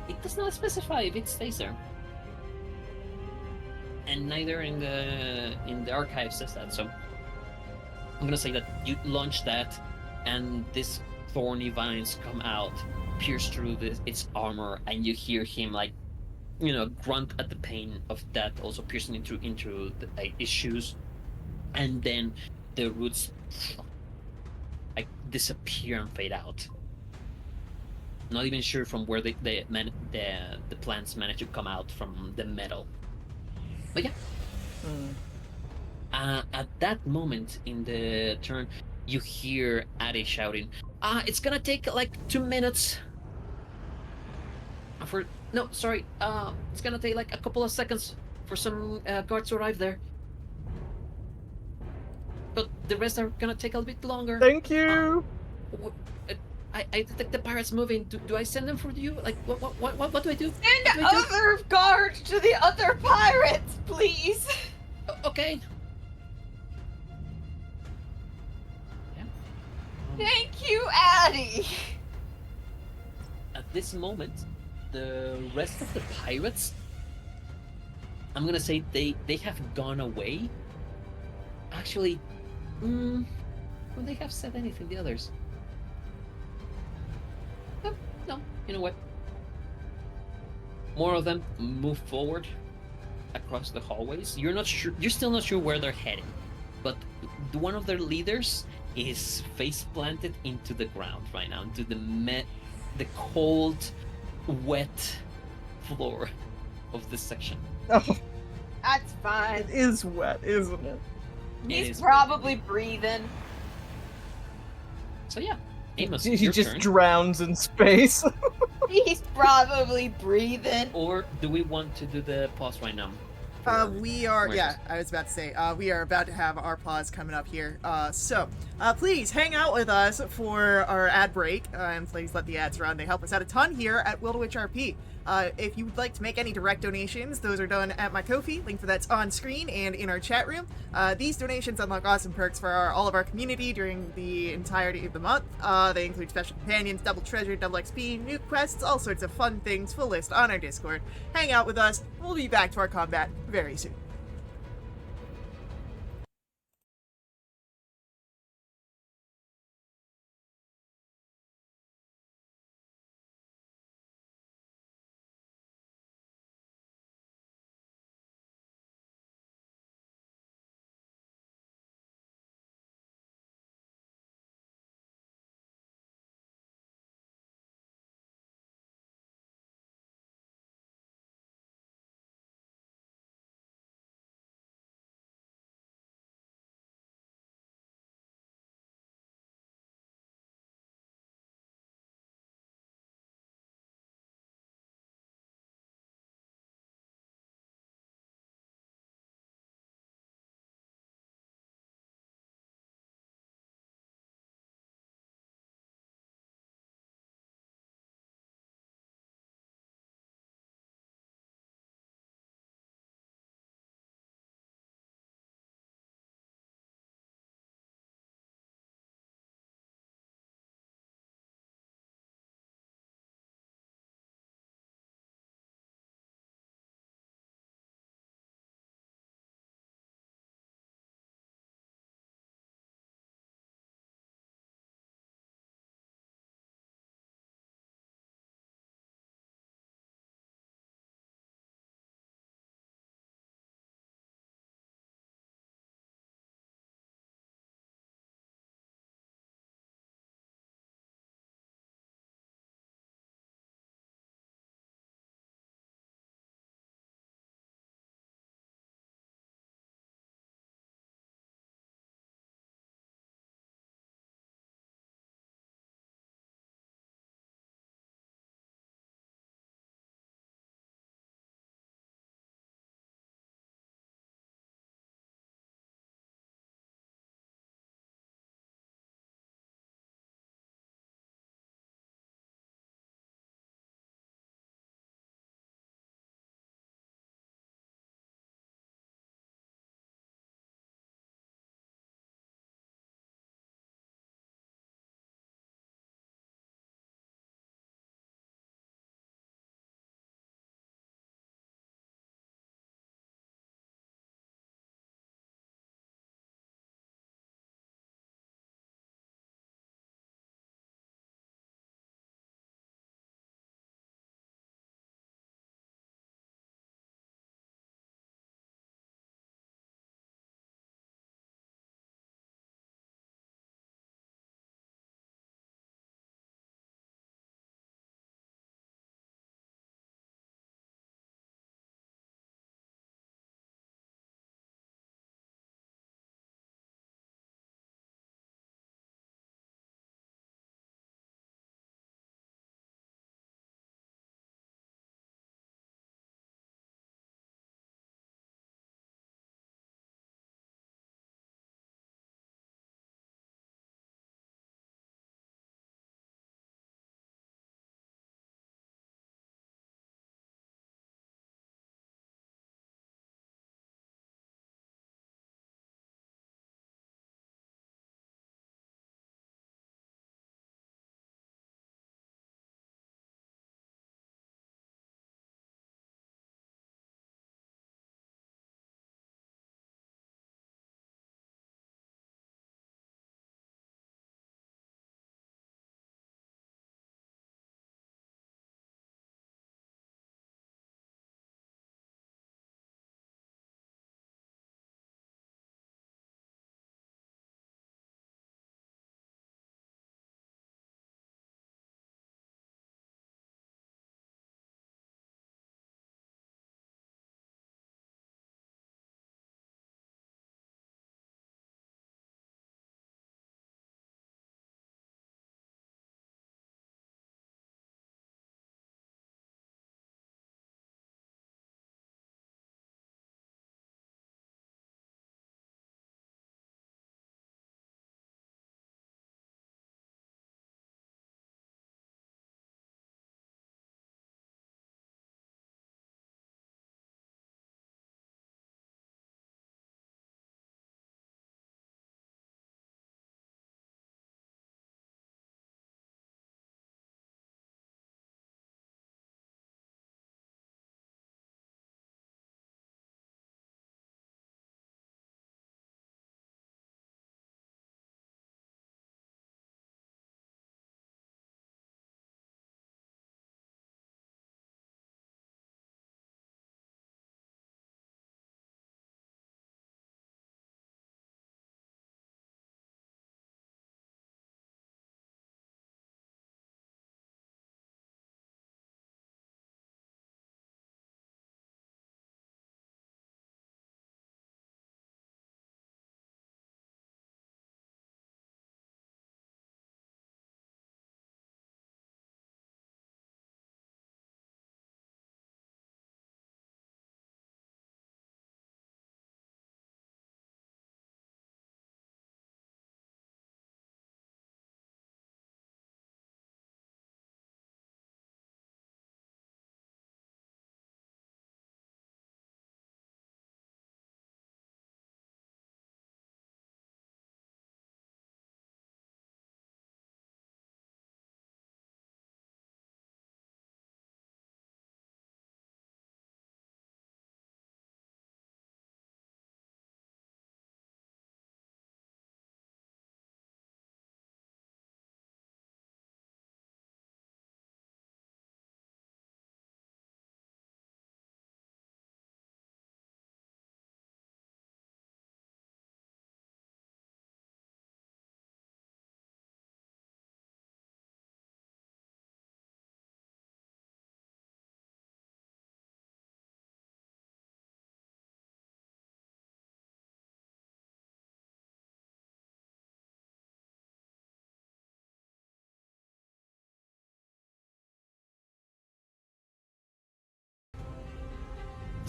It does not specify if it stays there. And neither in the archive says that, so I'm gonna say that you launch that, and this thorny vines come out, pierce through its armor, and you hear him like, grunt at the pain of that, also piercing into his shoes, and then the roots like disappear and fade out. Not even sure from where the plants managed to come out from the metal. But yeah. At that moment in the turn, you hear Addy shouting, it's gonna take like 2 minutes. It's gonna take like a couple of seconds for some guards to arrive there. But the rest are gonna take a bit longer. Thank you! I detect the pirates moving. Do I send them for you? Like, what do I do? Send other guards to the other pirates, please. Okay. Yeah. Thank you, Addy. At this moment, the rest of the pirates, I'm gonna say they have gone away. Actually, would they have said anything, the others? No, you know what? More of them move forward across the hallways. You're still not sure where they're heading, but one of their leaders is face planted into the ground right now, into the cold, wet floor of this section. Oh, That's fine. it is wet, isn't it? He's probably breathing. So yeah, Amos, He your just turn. drowns in space. He's probably breathing. Or do we want to do the pause right now? We are, Where yeah, is I was about to say, we are about to have our pause coming up here. So please hang out with us for our ad break, and please let the ads run. They help us out a ton here at Will to Witch RP. If you would like to make any direct donations, those are done at my Ko-fi, link for that's on screen and in our chat room. These donations unlock awesome perks for all of our community during the entirety of the month. They include special companions, double treasure, double XP, new quests, all sorts of fun things, full list on our Discord. Hang out with us, we'll be back to our combat very soon.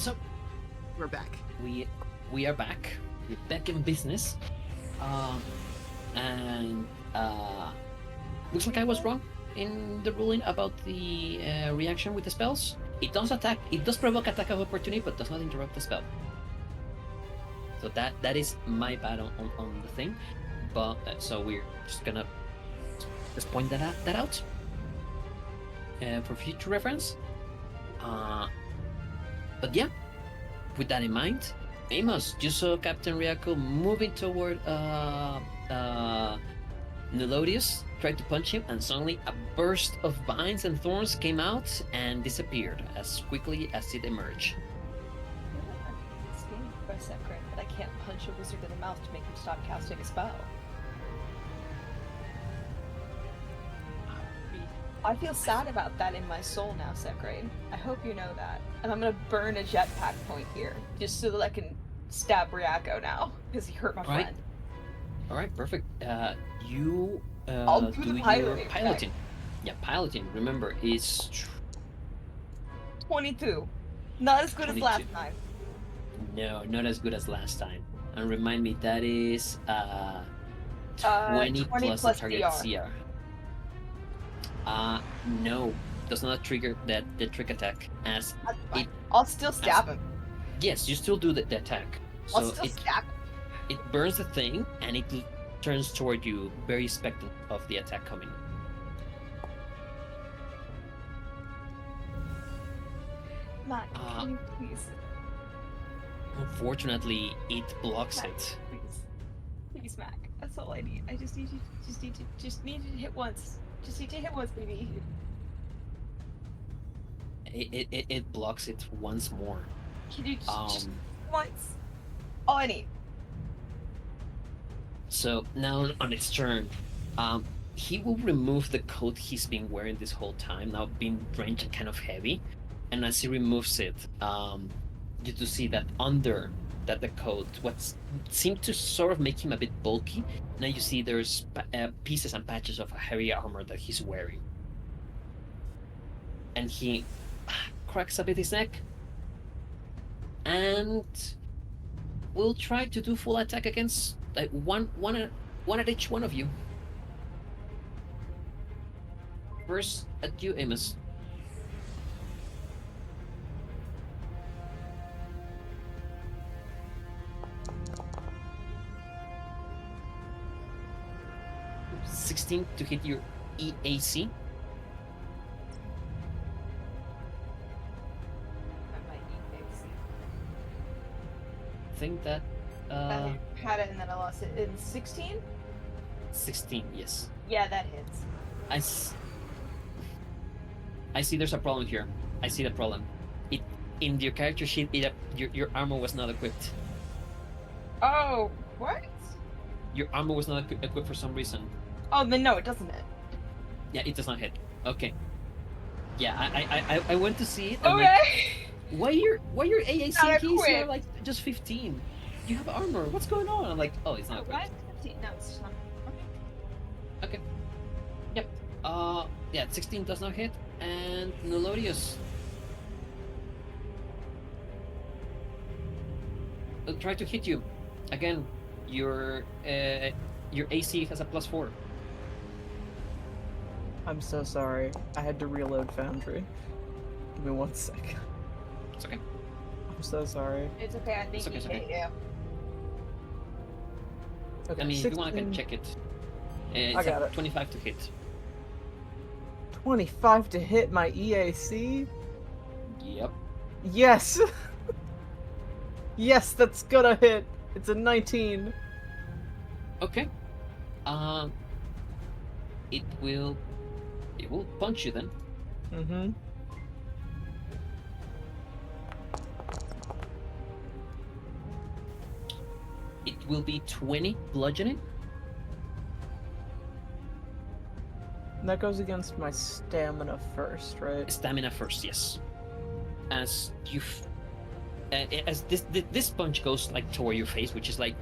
So We're back. we are back. We're back in business. And looks like I was wrong in the ruling about the reaction with the spells. It does attack. It does provoke attack of opportunity, but does not interrupt the spell. So that is my bad on the thing. But so we're just gonna just point that out for future reference. But yeah, with that in mind, Amos, you saw Captain Ryako moving toward Nelodius, tried to punch him, and suddenly a burst of vines and thorns came out and disappeared as quickly as it emerged. It's being by Sekret that I can't punch a wizard in the mouth to make him stop casting a spell. I feel sad about that in my soul now, Sekret. I hope you know that. And I'm gonna burn a jetpack point here, just so that I can stab Ryako now, because he hurt my friend. Alright, perfect. You I'll do the your piloting. piloting. Yeah, piloting, remember, is 22. Not as good 22. as last time. No, not as good as last time. And remind me, that is 20 plus the target DR. CR. No, does not trigger the trick attack as That's fine. it. I'll still stab him. Yes, you still do the attack. I'll So still it stab him. it burns the thing and it turns toward you, very expectant of the attack coming. Matt, can you please? Unfortunately, it blocks Mac, it. Please, Mac. That's all I need. I just need you. Just need to hit once. Just need to hit once, baby. It blocks it once more. Can you just once? All I need. So now on its turn, he will remove the coat he's been wearing this whole time, now being drenched and kind of heavy. And as he removes it, you do see that under the coat, what seemed to sort of make him a bit bulky, now you see there's pieces and patches of heavy armor that he's wearing. And he cracks a bit his neck, and will try to do full attack against one at each one of you. First at you, Amos. (16) to hit your EAC. I think that I had it and then I lost it. In 16? 16, yes. Yeah, that hits. I see there's a problem here. I see the problem. It in your character sheet, your armor was not equipped. Oh, what? Your armor was not equipped for some reason. Oh, then no, it doesn't hit. Yeah, it does not hit. Okay. Yeah, I went to see it. I'm Okay. like, why your AAC Not keys are equipped. like just 15? You have armor. What's going on? I'm like, oh, it's not Why equipped. is it 15? No, it's just not. Okay. Yep. Yeah, 16 does not hit, and Nelodius. I'll try to hit you. Again, your AC has a +4. I'm so sorry. I had to reload Foundry. Give me 1 sec. It's okay. I'm so sorry. It's okay, I think It's okay, he it's hit okay. you. Okay, I mean, if you want, I can 16, check it. It's I got a it. 25 to hit. 25 to hit my EAC? Yep. Yes! Yes, that's gonna hit! It's a 19. Okay. It will punch you then. Mm-hmm. It will be 20 bludgeoning. That goes against my stamina first, right? Stamina first, yes. As you, as this punch goes like toward your face, which is like,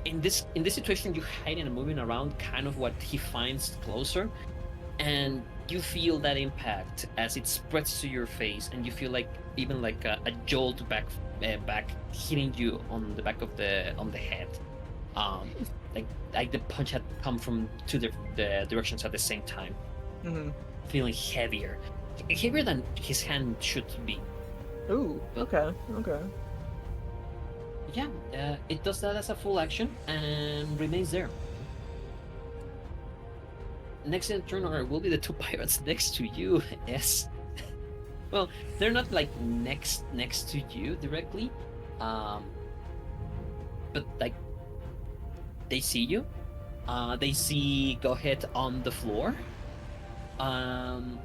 in this situation, you hiding and moving around, kind of what he finds closer, and you feel that impact as it spreads to your face, and you feel like even like a jolt back hitting you on the back of the head. Um, like the punch had come from two the directions at the same time, Mm-hmm. feeling heavier than his hand should be. Ooh. Okay. Okay. Yeah, it does that as a full action and remains there. Next in turn order will be the two pirates next to you. Yes. Well, they're not like next to you directly, but like they see you. They see Go Ahead on the floor, and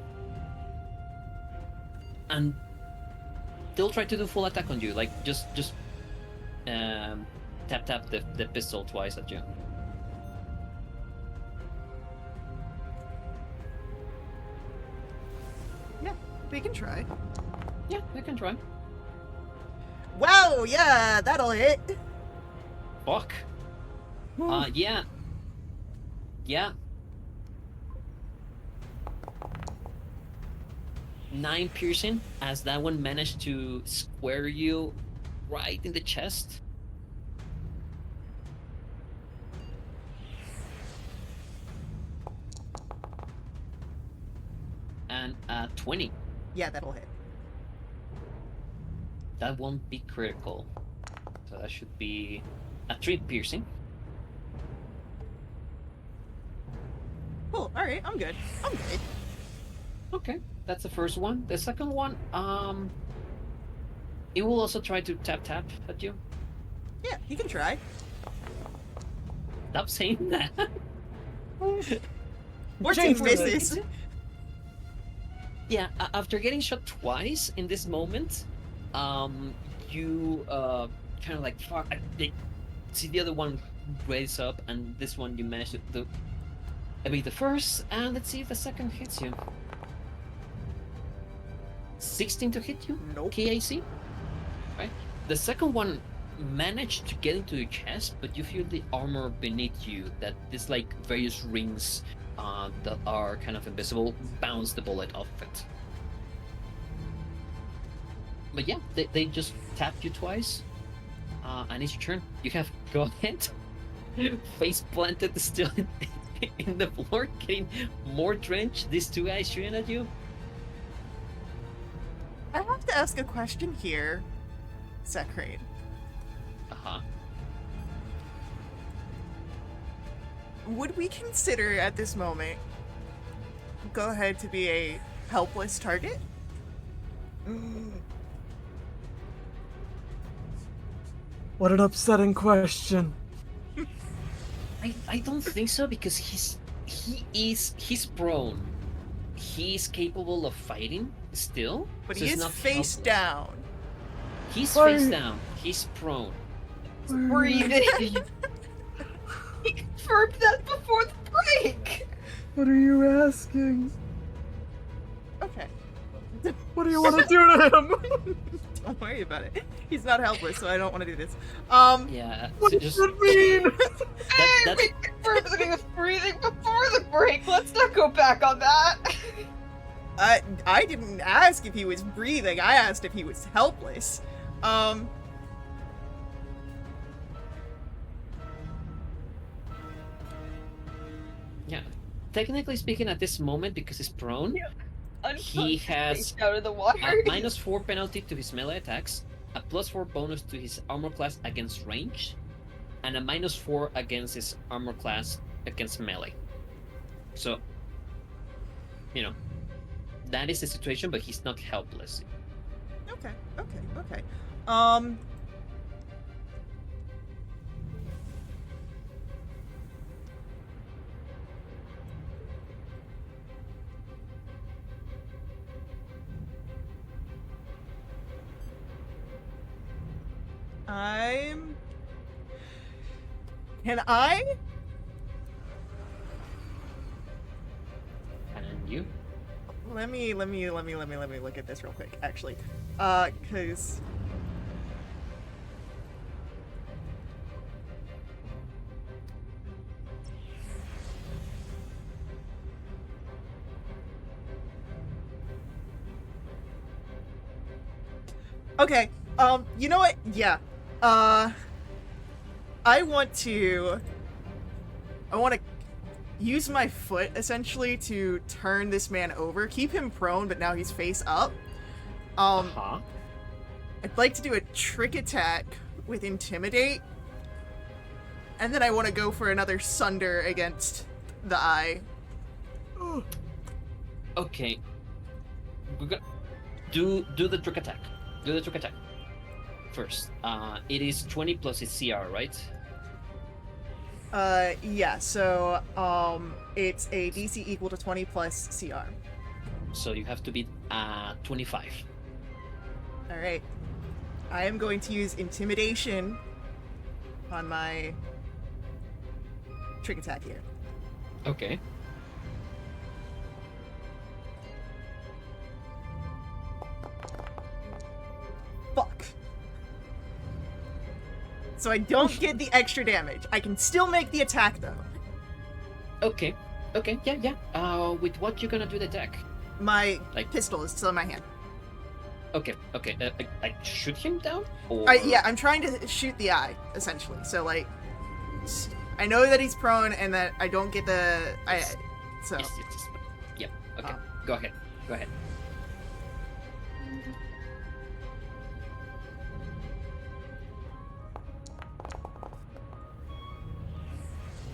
they'll try to do full attack on you. Like just tap the pistol twice at you. Yeah, we can try. Yeah, they can try. Wow, yeah, that'll hit. Fuck. Yeah. Yeah. 9 piercing, as that one managed to square you right in the chest. And 20. Yeah, that'll hit. That won't be critical. So that should be a 3 piercing. Cool. All right, I'm good. I'm good. Okay, that's the first one. The second one, it will also try to tap at you. Yeah, you can try. Stop saying that. 14 Jinx it. misses. Yeah, after getting shot twice in this moment, you kind of like fuck. I see the other one raise up, and this one you manage to evade the first, and let's see if the second hits you. 16 to hit you? Nope. KAC? Right? The second one managed to get into your chest, but you feel the armor beneath you, that this like various rings that are kind of invisible bounce the bullet off it. But yeah, they just tapped you twice, and it's your turn. You have Go Ahead, face planted still in the floor, getting more drenched. These two guys shooting at you. I have to ask a question here, Secrane. Uh-huh. Would we consider at this moment Go Ahead to be a helpless target? What an upsetting question. I don't think so, because he's prone. He's capable of fighting still, But so he it's is not face helpless. down. He's Why- face down. He's prone. Breathing. He confirmed that before the break. What are you asking? Okay. What do you want to do to him? Don't worry about it. He's not helpless, so I don't want to do this. Yeah. What So does just that mean? Hey, that's- we confirmed that he was breathing before the break. Let's not go back on that. I didn't ask if he was breathing. I asked if he was helpless. yeah. Technically speaking, at this moment, because he's prone, He Unconscious has face out of the water. a -4 penalty to his melee attacks, a +4 bonus to his armor class against range, and a -4 against his armor class against melee. So, you know, that is the situation, but he's not helpless. Okay. Can I? And you? Let me look at this real quick, actually. Cause Okay. You know what? Yeah. I want to use my foot essentially to turn this man over, keep him prone, but now he's face up. Uh-huh. I'd like to do a trick attack with Intimidate. And then I want to go for another Sunder against the eye. Okay. We're gonna do the trick attack. Do the trick attack. First. It is 20 plus his CR, right? Yeah, so, it's a DC equal to 20 plus CR. So you have to beat 25. Alright. I am going to use Intimidation on my trick attack here. Okay. Fuck. So I don't get the extra damage. I can still make the attack, though. Okay. Okay, yeah. With what you gonna do the attack? My Like- pistol is still in my hand. Okay. Like shoot him down? Or... Yeah, I'm trying to shoot the eye, essentially. So, like, I know that he's prone and that I don't get the... So, Yes. Yeah. Okay. Go ahead.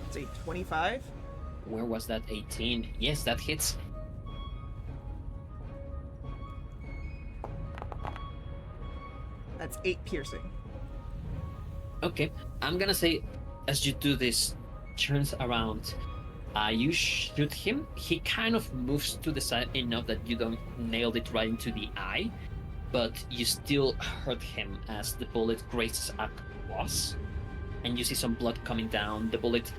it's a 25. Where was that 18? Yes, that hits. That's 8 piercing. Okay. I'm gonna say, as you do this, turns around. You shoot him. He kind of moves to the side enough that you don't nail it right into the eye, but you still hurt him as the bullet grazes across, and you see some blood coming down. The bullet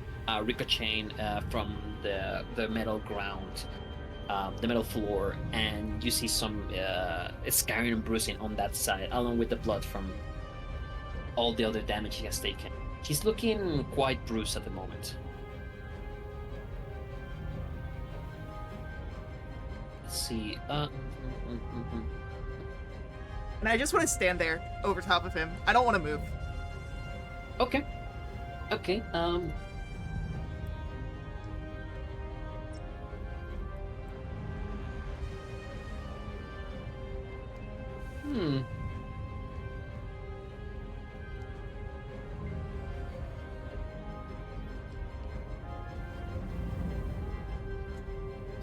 ricocheting from the metal ground, the metal floor, and you see some scarring and bruising on that side, along with the blood from all the other damage he has taken. He's looking quite bruised at the moment. Let's see. And I just want to stand there over top of him. I don't want to move. Okay.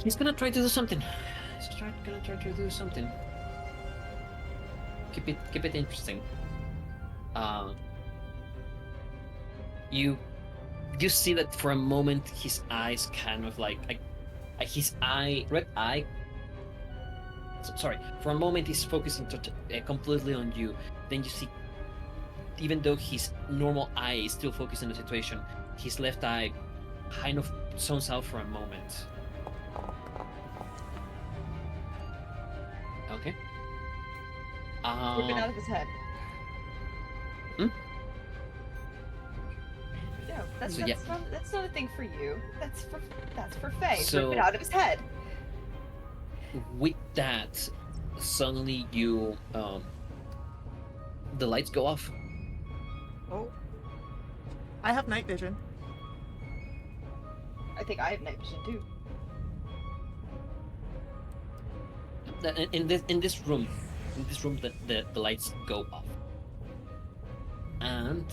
He's gonna try to do something. Gonna try to do something. Keep it interesting. You see that for a moment his eyes kind of like his red eye. Sorry, for a moment he's focusing completely on you. Then you see, even though his normal eye is still focused on the situation, his left eye kind of zones out for a moment. Okay. Rip it out of his head. Hmm? No, that's So, yeah. that's not a thing for you. That's for Faye. So- Rip it out of his head. With that, suddenly you the lights go off. Oh. I have night vision. I think I have night vision too. In this room, the lights go off, and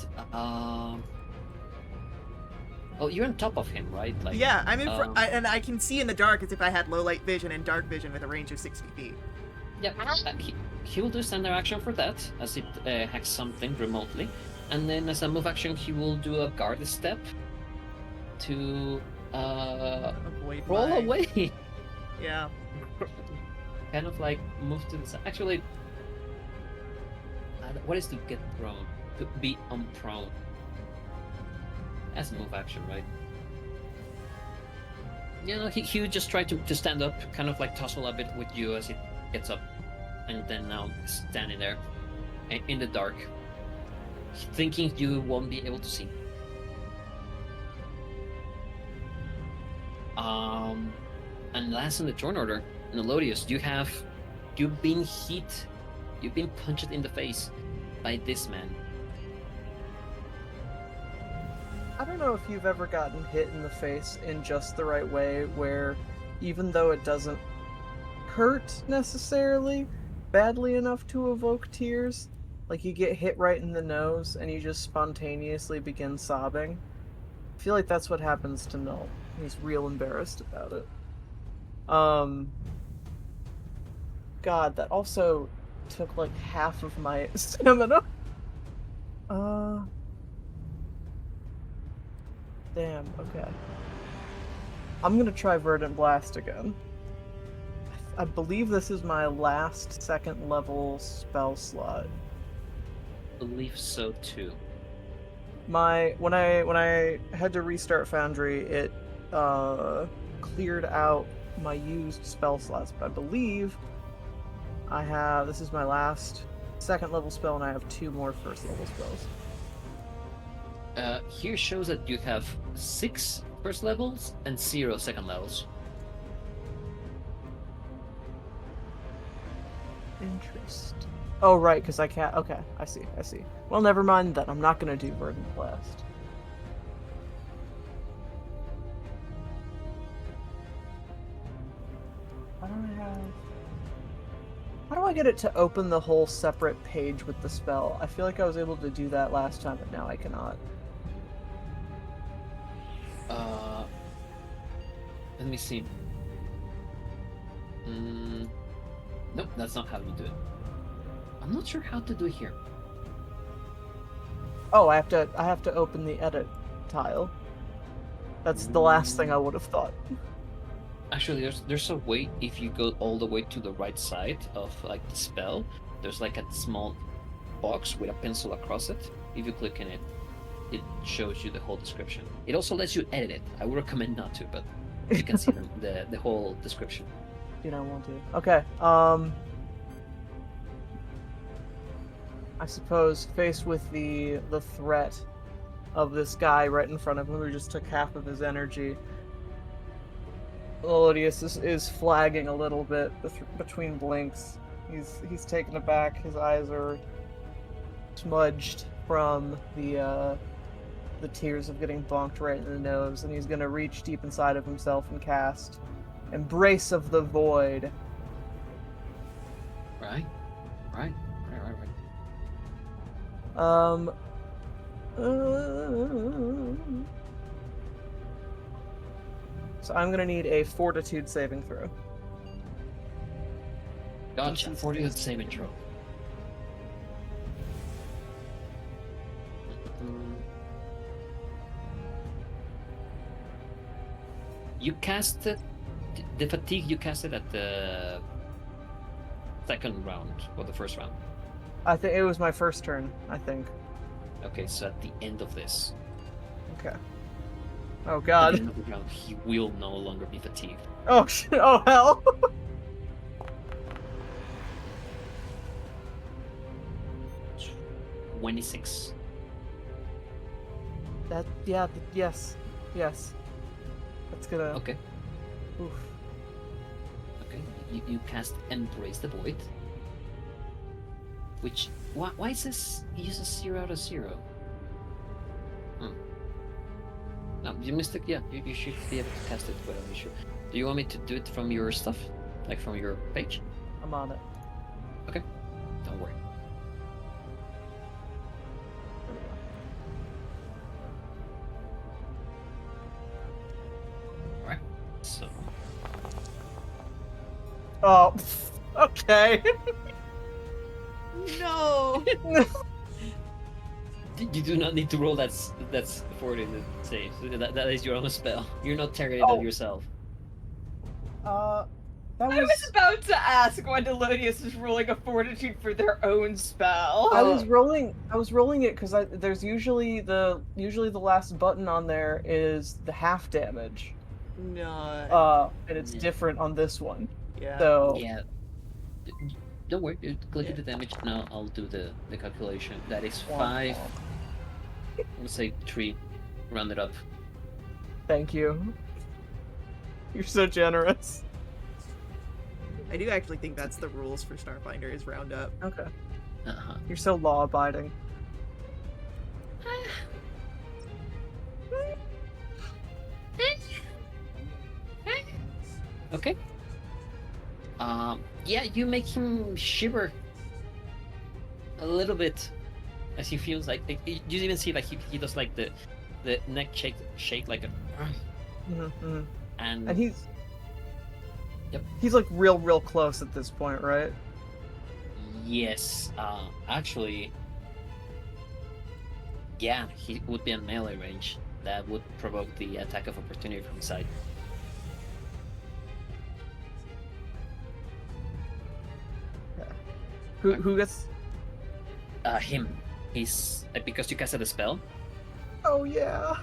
well, you're on top of him, right? Like, Yeah, I'm in front, and I can see in the dark as if I had low light vision and dark vision with a range of 60 feet. Yeah, he will do standard action for that, as it hacks something remotely, and then as a move action, he will do a guard step to Avoid roll my- away. Yeah. Kind of like move to the side. Actually, what is to get prone? To be unprone. That's a move action, right? You know, he would just try to stand up, kind of like tussle a bit with you as it gets up, and then now standing there in the dark, thinking you won't be able to see. And last in the turn order, Melodious, you've been hit You've been punched in the face by this man. I don't know if you've ever gotten hit in the face in just the right way, where even though it doesn't hurt necessarily badly enough to evoke tears, like you get hit right in the nose and you just spontaneously begin sobbing. I feel like that's what happens to Null. He's real embarrassed about it. God, that also took like half of my stamina. Damn, okay. I'm gonna try Verdant Blast again. I believe this is my last second level spell slot. I believe so too. When I had to restart Foundry, it cleared out my used spell slots, but I believe this is my last second level spell, and I have 2 more first level spells. Here shows that you have 6 first levels and 0 second levels. Interest. Oh, right, because I can't. Okay, I see. Well, never mind then. I'm not gonna do Verdant Blast. How do I get it to open the whole separate page with the spell? I feel like I was able to do that last time, but now I cannot. Let me see. Nope, that's not how you do it. I'm not sure how to do it here. Oh, I have to open the edit tile. That's the last thing I would have thought. Actually, there's a way. If you go all the way to the right side of like the spell, there's like a small box with a pencil across it. If you click in it, it shows you the whole description. It also lets you edit it. I would recommend not to, but you can see the whole description. You don't want to. Okay. I suppose faced with the threat of this guy right in front of him who just took half of his energy, Melodius is flagging a little bit between blinks. He's taken aback. His eyes are smudged from the tears of getting bonked right in the nose, and he's gonna reach deep inside of himself and cast Embrace of the Void. Right. So I'm gonna need a Fortitude saving throw. Gotcha. 40 saving throw. You cast it. The fatigue you cast it at the second round or the first round. I think it was my first turn. I think. Okay, so at the end of this. Okay. Oh At God. the end of the round, he will no longer be fatigued. Oh shit. Oh hell. 26. Yes. That's gonna. Okay. Oof. Okay. You cast Embrace the Void. Which why is this uses 0 out of 0? No, you missed it. Yeah, you should be able to cast it without issue. Do you want me to do it from your stuff, like from your page? I'm on it. Okay. Don't worry. All right. So. Oh. Okay. No. You do not need to roll that's 40 to save. That is your own spell. You're not targeted on yourself. That I was about to ask when Delodius is rolling a fortitude for their own spell. I was rolling it because there's usually the last button on there is the half damage. No. And it's different on this one. Yeah. So Yeah. Don't worry. Click the damage. Now I'll do the calculation. That is 5. Let's say 3. Round it up. Thank you. You're so generous. I do actually think that's the rules for Starfinder is round up. Okay. Uh-huh. You're so law-abiding. Okay. Yeah, you make him shiver a little bit as he feels like you even see like he does like the neck shake like a Mm-hmm. and And he's Yep. He's like real close at this point, right? yes, actually, yeah, he would be in melee range. That would provoke the attack of opportunity from his side. Who gets? Him. He's because you casted a spell. Oh yeah.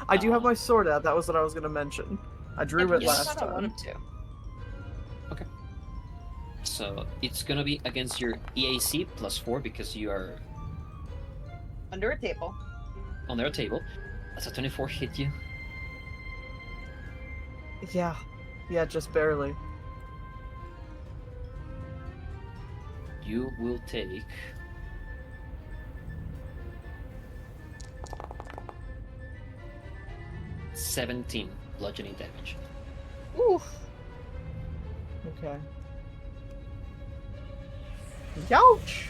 I do have my sword out. That was what I was gonna mention. I drew it Yes. last I thought I time. wanted to. So it's gonna be against your EAC +4 because you are Under a table. on their table. Does a 24 hit you? Yeah, just barely. You will take 17 bludgeoning damage. Oof. Okay. Youch!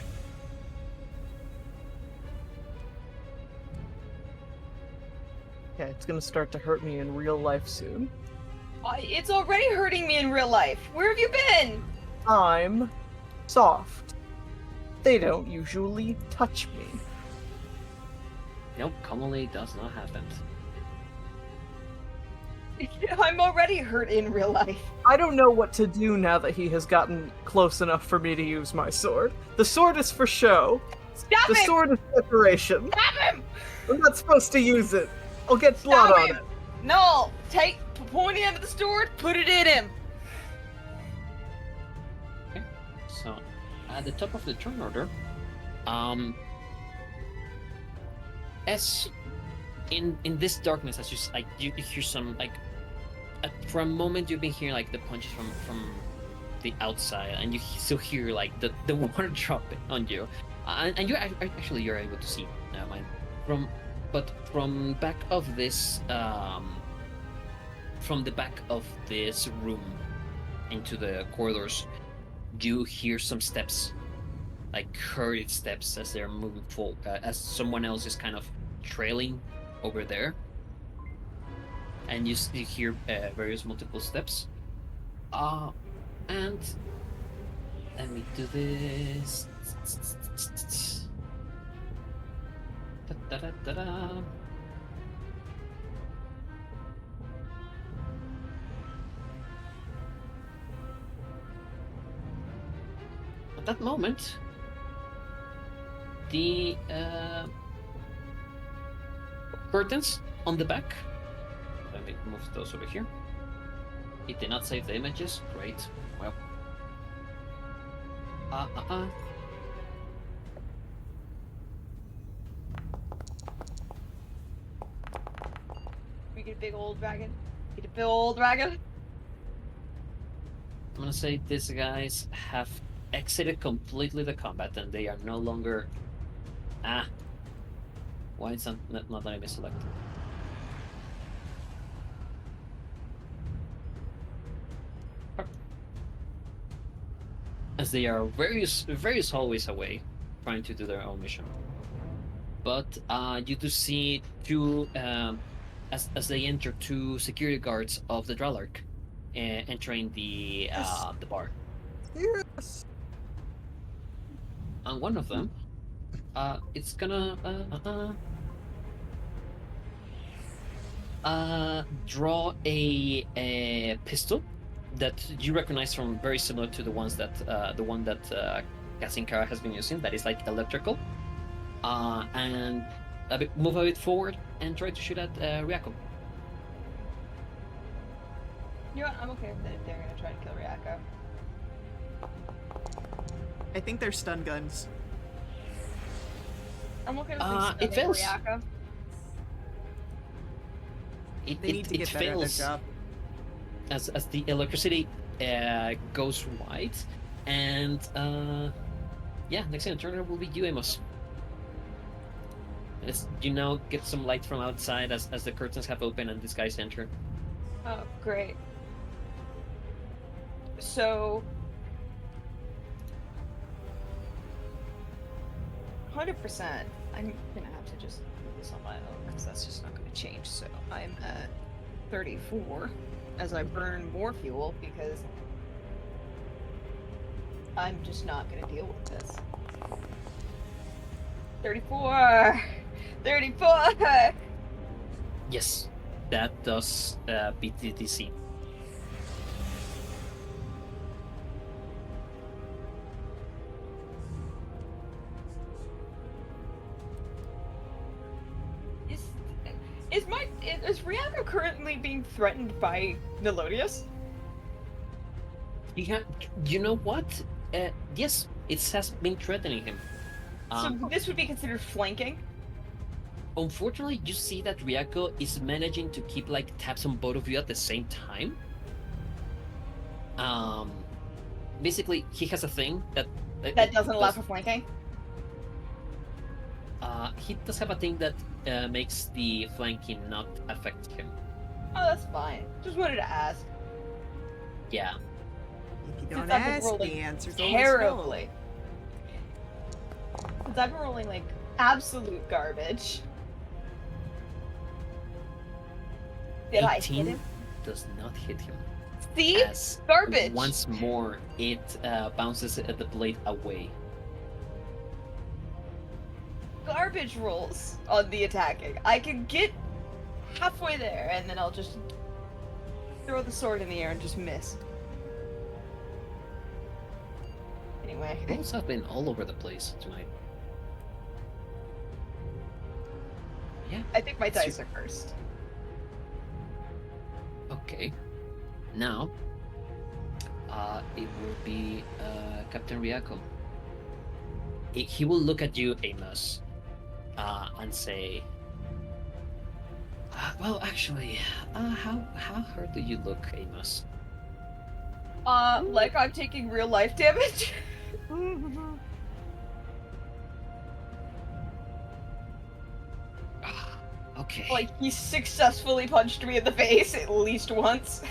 Okay, it's gonna start to hurt me in real life soon. It's already hurting me in real life. Where have you been? I'm soft. They don't usually touch me. Nope, commonly does not happen. I'm already hurt in real life. I don't know what to do now that he has gotten close enough for me to use my sword. The sword is for show. Stop The him! sword is decoration. Stop him! I'm not supposed to use it. I'll get blood Stop on him! it. No! Take pointy end of the sword, put it in him! So, at the top of the turn order, as in this darkness, as you hear some for a moment you've been hearing like the punches from the outside, and you still hear like the water dropping on you, and you're actually you're able to see. Never mind. From back of this from the back of this room into the corridors, you hear some steps, like hurried steps as they're moving forward, as someone else is kind of trailing over there, and you hear various multiple steps. And let me do this. Da-da-da-da-da. At that moment, the curtains on the back. Let me move those over here. It did not save the images. Great. Well. We get a big old dragon. Get a big old dragon. I'm gonna say these guys have exited completely the combat and they are no longer. Why is not letting me select? As they are various hallways away, trying to do their own mission. But you do see two, as they enter, two security guards of the Dralark, entering the bar. Yes. And one of them, it's gonna draw a pistol that you recognize from very similar to the ones that the one that Kasinkara has been using. That is like electrical, and move a bit forward and try to shoot at Ryako. You know what? I'm okay with it if they're gonna try to kill Ryako. I think they're stun guns. I'm okay with it fails. Ryako. They need to get better at their fails job. as the electricity goes white, and yeah, next thing turn will be you, Amos. As you now get some light from outside as the curtains have opened and these guys enter. Oh, great. So, 100%. I'm gonna have to just put this on my own because that's just not gonna change. So I'm at 34 as I burn more fuel because I'm just not gonna deal with this. 34! 34! Yes, that does beat the DC. Is Rihanna currently being threatened by Melodius? You know what? Yes, it has been threatening him. So this would be considered flanking? Unfortunately, you see that Ryako is managing to keep like tabs on both of you at the same time. Basically, he has a thing that Doesn't allow for flanking? He does have a thing that makes the flanking not affect him. Oh, that's fine. Just wanted to ask. Yeah. If you don't Since I've been ask, rolling the answer's always terribly. Since I've been rolling like absolute garbage. Did I hit 18 him? does not hit him. See? As Garbage! once more, it bounces the blade away. Garbage rolls on the attacking. I can get halfway there and then I'll just throw the sword in the air and just miss. Anyway. Rolls have been all over the place tonight. Yeah. I think my dice are cursed. Okay. Now, it will be Captain Ryako. He will look at you, Amos, and say, "Well, actually, how hurt do you look, Amos?" Like I'm taking real life damage? Okay. Like he successfully punched me in the face at least once.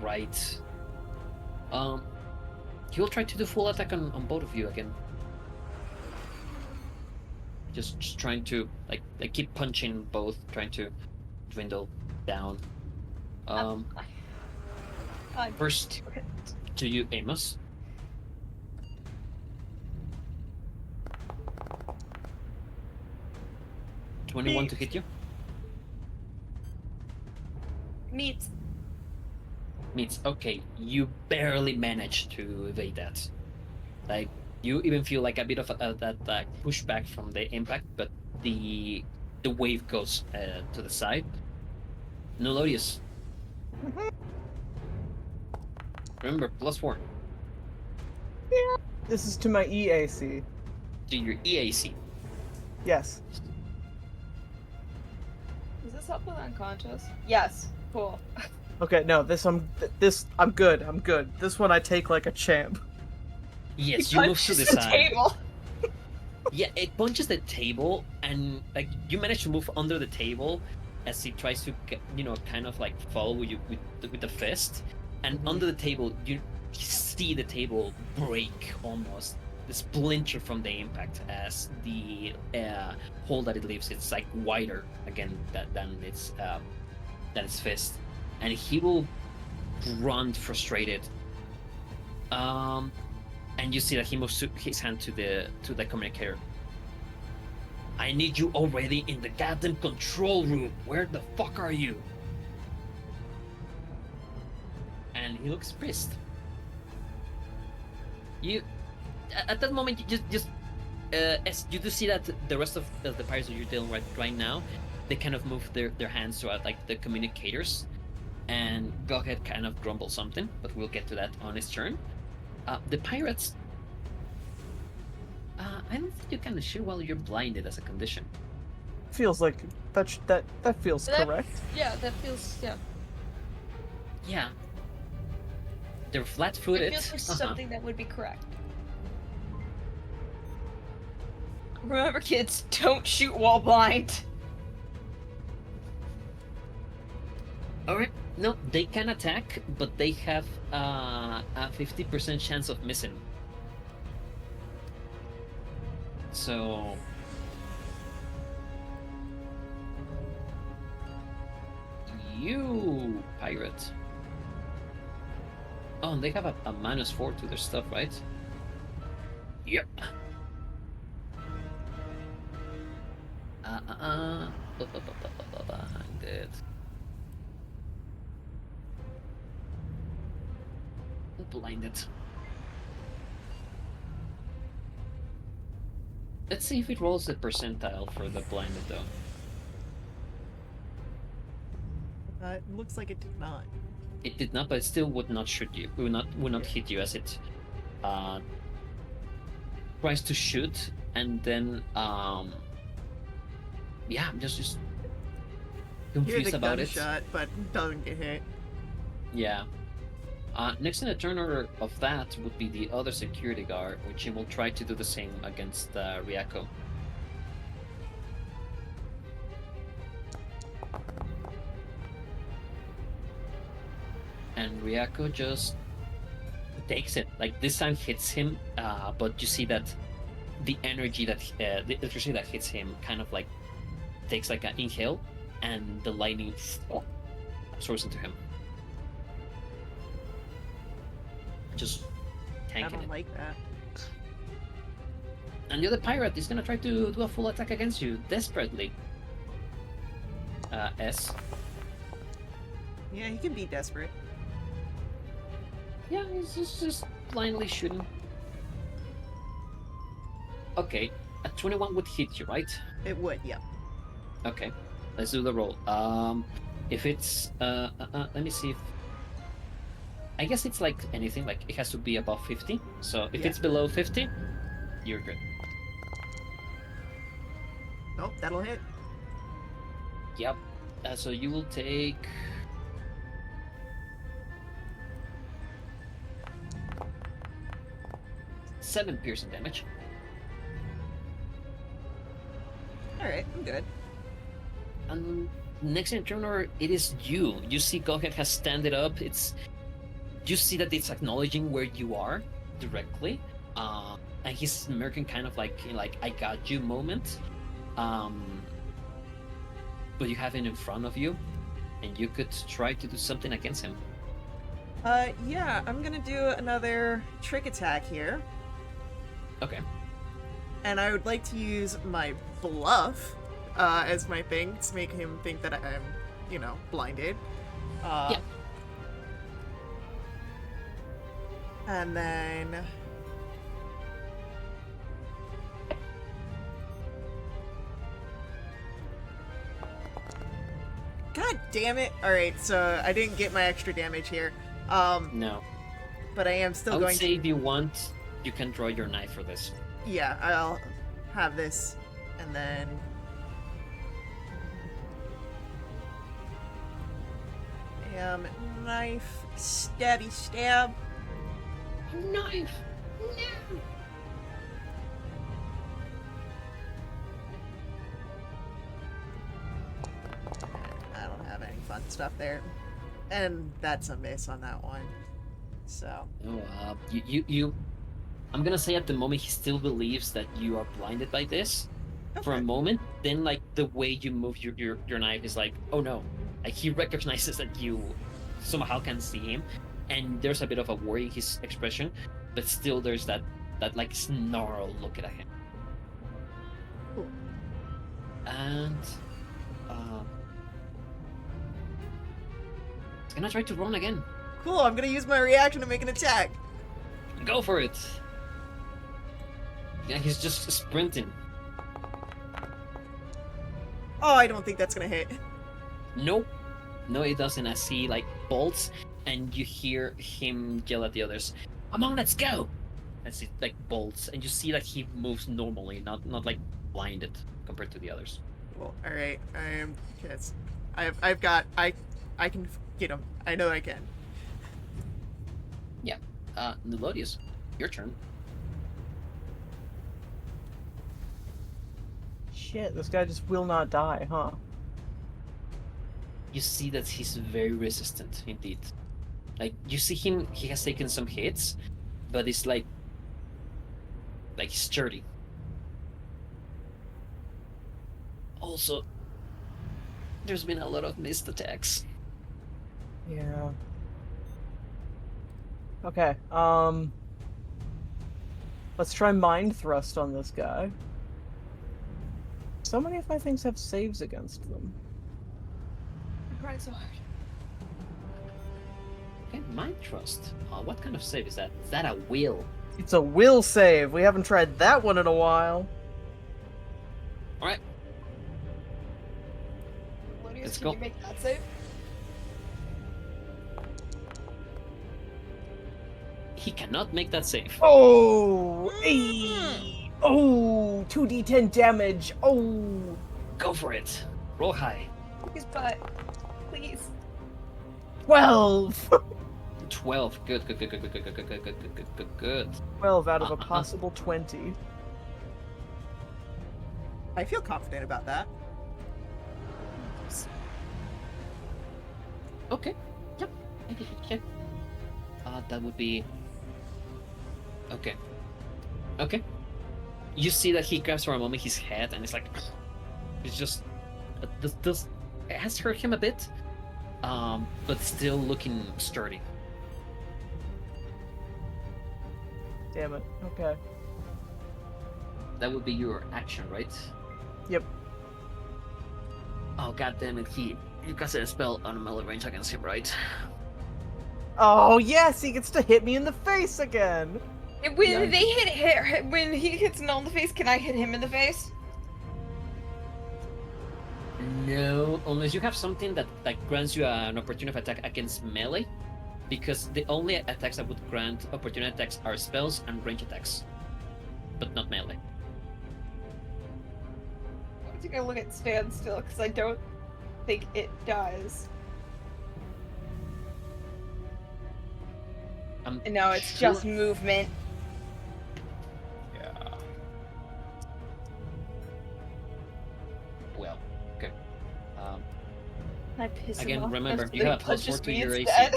Right. He will try to do full attack on both of you again. Just trying to like keep punching both, trying to dwindle down. First to you, Amos. $21 to hit you. Meat. Means okay, you barely managed to evade that. Like you even feel like a bit of that pushback from the impact, but the wave goes to the side. Melodius. Remember, +4 This is to my EAC. to your EAC. Yes. Does this help with unconscious? Yes. Cool. Okay, no, I'm good. I'm good. This one I take like a champ. Yes, He you move to punches the the side. table. Yeah, it punches the table, and like you manage to move under the table as he tries to, kind of like follow you with the fist, and under the table you see the table break almost, the splinter from the impact as the hole that it leaves. It's like wider again than its fist, and he will grunt frustrated. And you see that he moves his hand to the communicator. I need you already in the goddamn control room. Where the fuck are you? And he looks pissed. At that moment, you just as you do see that the rest of the pirates that you're dealing with right now, they kind of move their hands throughout like the communicators, and Goghead kind of grumbles something, but we'll get to that on his turn. The pirates. I don't think you can shoot while you're blinded as a condition. Feels like that feels That- correct. Yeah, that feels. Yeah. Yeah. They're I flat-footed. feel there's Uh-huh. something that would be correct. Remember, kids, don't shoot while blind. Alright, no, they can attack, but they have a 50% chance of missing. So... You, pirate. Oh, and they have a -4 to their stuff, right? Yep. Blinded. Blinded. Let's see if it rolls the percentile for the blinded, though. It looks like it did not. It did not, but it still would not shoot you. Would not hit you as it tries to shoot, and then yeah, I'm just Hear confused the about it. gunshot, but doesn't get hit. Yeah. Next in the turn order of that would be the other security guard, which he will try to do the same against Ryako. And Ryako just takes it. Like, this time hits him, but you see that the energy that the electricity that hits him kind of like takes like an inhale, and the lightning absorbs into him. Just I tanking don't it. like that. And the other pirate is gonna try to do a full attack against you desperately. S. Yeah, he can be desperate. Yeah, he's just blindly shooting. Okay, a 21 would hit you, right? It would, yeah. Okay, let's do the roll. If it's let me see if I guess it's like anything, like it has to be above 50. So if Yeah. it's below 50, you're good. Nope, that'll hit. Yep. So you will take 7 piercing damage. Alright, I'm good. And next in turn order, it is you. You see Gohan has standed up. You see that it's acknowledging where you are directly. And he's smirking kind of like I got you moment. But you have him in front of you, and you could try to do something against him. Yeah, I'm gonna do another trick attack here. Okay. And I would like to use my bluff as my thing to make him think that I'm, blinded. Yeah. And then... God damn it! Alright, so I didn't get my extra damage here. No. But I am still I would going say to... if you want, you can draw your knife for this. Yeah, I'll have this, and then... Knife, stabby stab. Knife! No! I don't have any fun stuff there. And that's a miss on that one. So... No, you... I'm gonna say at the moment he still believes that you are blinded by this. For a Okay. moment, then like the way you move your knife is like, oh no. Like he recognizes that you somehow can see him. And there's a bit of a worry in his expression, but still there's that like snarl look at him. Cool. And he's gonna try to run again. Cool, I'm gonna use my reaction to make an attack. Go for it. Yeah, he's just sprinting. Oh, I don't think that's gonna hit. Nope. No, it doesn't. I see like bolts, and you hear him yell at the others, "Come on, let's go!" As it like bolts, and you see that he moves normally, not like blinded compared to the others. Well, alright, I am... Yes. I can get him. I know I can. Melodious, your turn. Shit, this guy just will not die, huh? You see that he's very resistant indeed. Like you see him, he has taken some hits, but it's like sturdy. Also, there's been a lot of missed attacks. Yeah. Okay, let's try Mind Thrust on this guy. So many of my things have saves against them. I'm trying so hard. Okay, Mind Trust. What kind of save is that? Is that a will? It's a will save. We haven't tried that one in a while. Alright, Melodious, Let's can go. you make that save? he cannot make that save. Oh! Ay. Oh! 2d10 damage! Oh! Go for it. Roll high. Please, butt. Please. 12! 12. Good, good, good, good, good, good, good, good, good, good, good, good, good. 12 out of a Uh-huh. possible 20. I feel confident about that. Okay. Yep. Yeah. That would be. Okay. Okay. You see that he grabs for a moment his head and it's like. It's just. This it has hurt him a bit. But still looking sturdy. Damn it. Okay. That would be your action, right? Yep. Oh god damn it, you cast a spell on a melee range against him, right? Oh, yes! He gets to hit me in the face again! When Yeah. they hit when he hits Null in the face, can I hit him in the face? No, unless you have something that grants you an opportunity of attack against melee, because the only attacks that would grant opportunity attacks are spells and range attacks, but not melee. I'm just gonna look at standstill because I don't think it does. And no, it's Sure. just movement. Yeah. Well, okay. I piss him Again, off. remember, That's you what have he a +4 punches to me your AC. instead.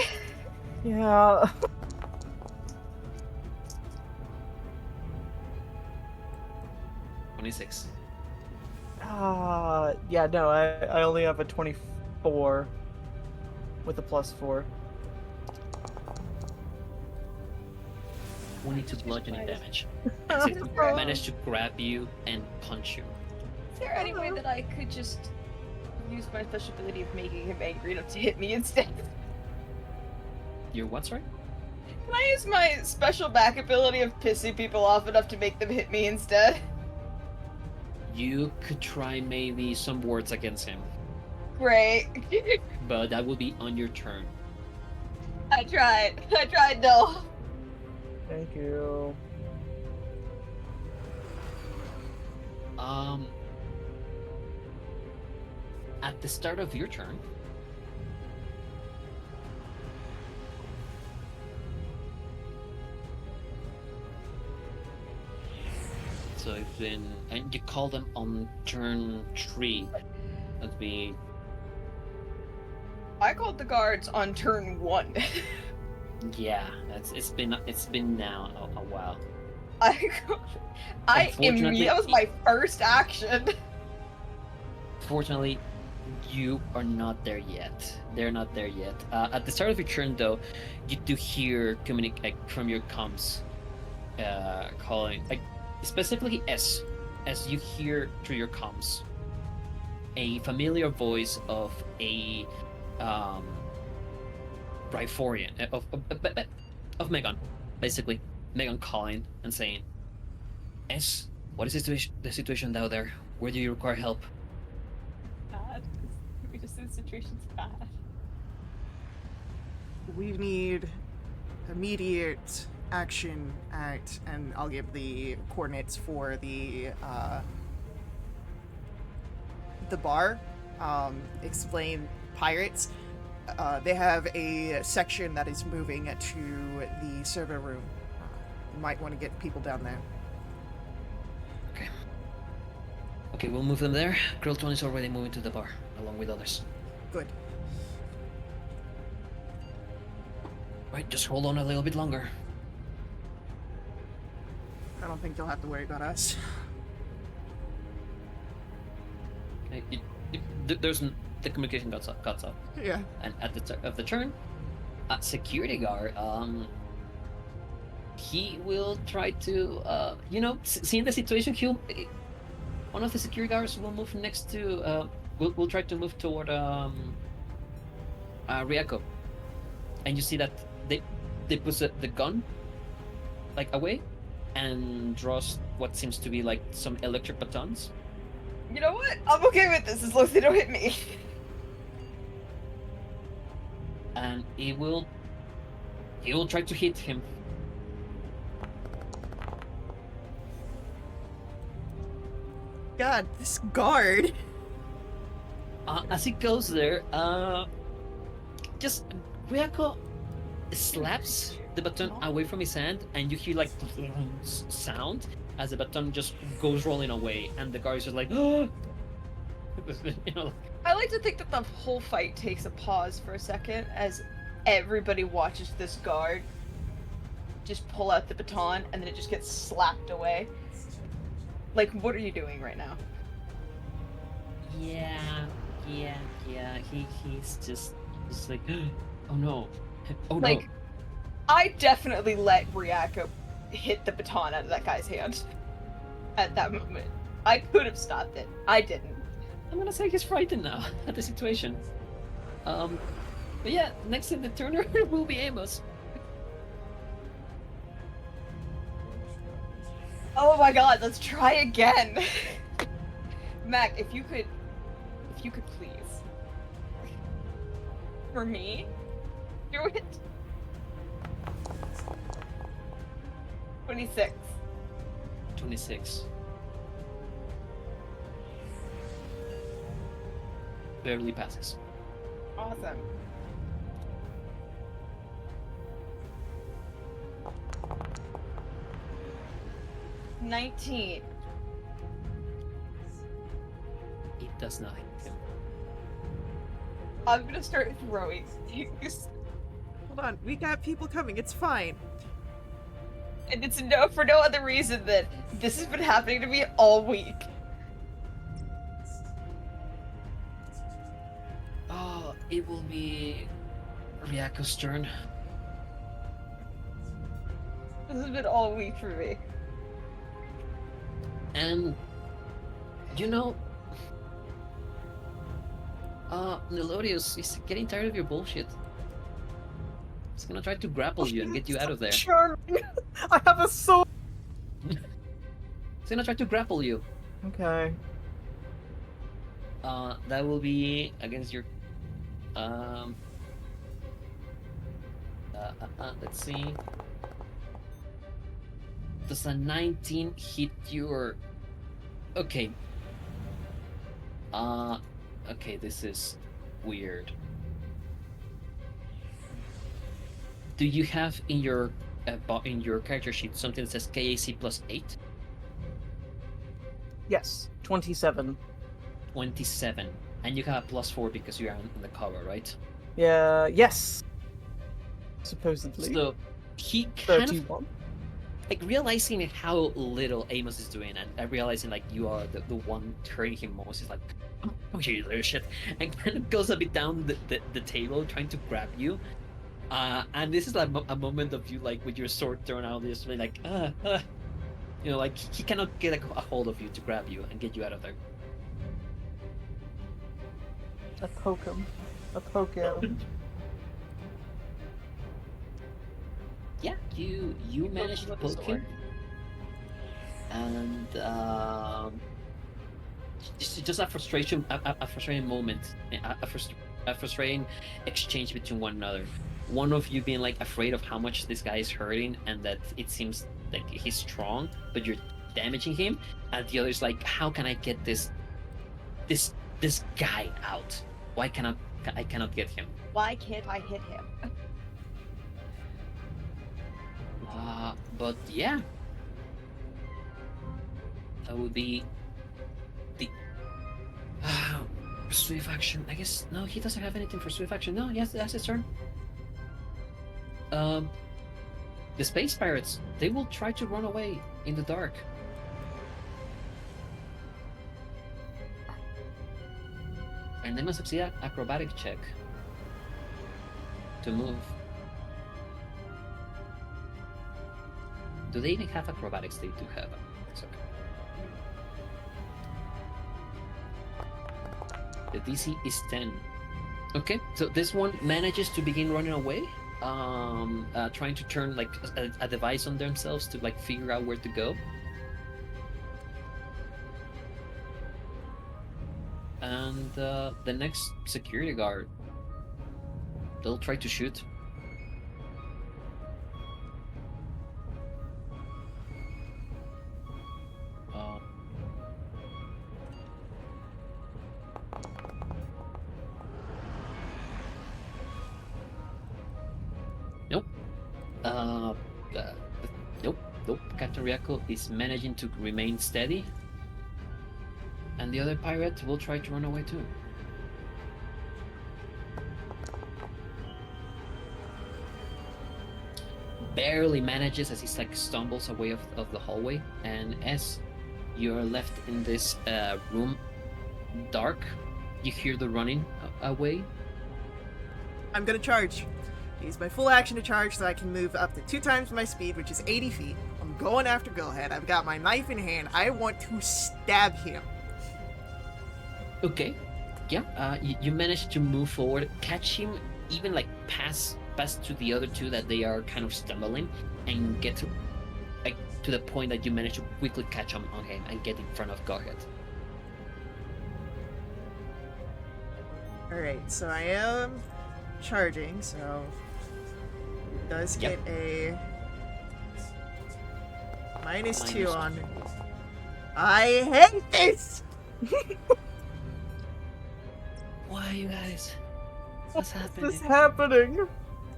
Yeah. 26. Yeah, no, I only have a 24 with a +4. 22 bludgeoning Christ. damage. As he managed to grab you and punch you. Is there any way that I could just use my special ability of making him angry enough to hit me instead? You're what, sorry? Can I use my special back ability of pissing people off enough to make them hit me instead? You could try maybe some words against him, Great. but that would be on your turn. I tried, no. Thank you. At the start of your turn, so if then and you call them on turn 3, that'd be I called the guards on turn 1. yeah. It's been now a while. That was my first action. Fortunately, you are not there yet. They're not there yet. At the start of your turn, though, you do hear communicate from your comms, calling specifically as you hear through your comms, a familiar voice of a Riforian of Megan, basically Megan calling and saying, "S, what is the situation down there? Where do you require help?" Bad. We just said the situation's bad. We need immediate action at, and I'll give the coordinates for the bar. Explain pirates. they have a section that is moving to the server room. You might want to get people down there. Okay, we'll move them there. Grillton is already moving to the bar, along with others. Good. Right, just hold on a little bit longer. I don't think you'll have to worry about us. Okay, the communication cuts off. Yeah. And at the turn, security guard, he will try to, seeing the situation, one of the security guards will move next to, will try to move toward, Ryako. And you see that they put the gun, like, away, and draws what seems to be, like, some electric batons. You know what? I'm okay with this as long as they don't hit me. And he will try to hit him. God, this guard. As he goes there, just Ryako slaps the baton away from his hand, and you hear like sound as the baton just goes rolling away, and the guard is just like, oh! I like to think that the whole fight takes a pause for a second as everybody watches this guard just pull out the baton, and then it just gets slapped away. Like, what are you doing right now? Yeah. He's just like, oh no, like, no. I definitely let Ryako hit the baton out of that guy's hand at that moment. I could have stopped it. I didn't. I'm gonna say he's frightened now at the situation. But yeah, next in the turner will be Amos. Oh my god, let's try again. Mac, if you could please. For me? Do it. 26. 26. Barely passes. Awesome. $19. It does not hit him. I'm gonna start throwing things. Hold on, we got people coming. It's fine. And it's for no other reason than this has been happening to me all week. Oh, it will be Ryako's turn. This has been all week for me. And Melodius is getting tired of your bullshit. He's gonna try to grapple you and get you out of there. Charming. I have a sword. He's gonna try to grapple you. Okay. That will be against your let's see. Does a 19 hit your... Okay. Okay, this is weird. Do you have in your character sheet something that says KAC +8? Yes, 27. 27. And you have a +4 because you are in the cover, right? Yeah, yes. Supposedly. So he kind 31. like realizing how little Amos is doing, and realizing like you are the one hurting him most, is like, oh you little shit, and kind of goes a bit down the table trying to grab you. And this is like a moment of you like with your sword thrown out, just like like he cannot get a hold of you to grab you and get you out of there. I poke him. I poke him. Yeah, you managed to poke him, and just a frustrating moment, a frustrating exchange between one another. One of you being like afraid of how much this guy is hurting, and that it seems like he's strong, but you're damaging him, and the other is like, how can I get this guy out? Why cannot I cannot get him. Why can't I hit him? But yeah. So the swift action. I guess no, he doesn't have anything for swift action. No, yes, that's his turn. The space pirates, they will try to run away in the dark. And they must succeed an acrobatic check to move. Do they even have acrobatics? They do have acrobatics. Okay. The DC is 10. Okay, so this one manages to begin running away, trying to turn like a device on themselves to like figure out where to go. And the next security guard, they'll try to shoot. Nope. Nope. Captain Ryako is managing to remain steady. And the other pirate will try to run away too. Barely manages as he like stumbles away of the hallway. And as you're left in this room, dark, you hear the running away. I'm gonna charge. Use my full action to charge so I can move up to 2 times my speed, which is 80 feet. I'm going after Gohead. I've got my knife in hand. I want to stab him. Okay. Yeah. You manage to move forward, catch him, even like pass to the other two that they are kind of stumbling, and get to like to the point that you manage to quickly catch him on him and get in front of Gohead. All right, so I am charging, so it does get a -2 on. I hate this. Why, you guys? What's happening? What's happening?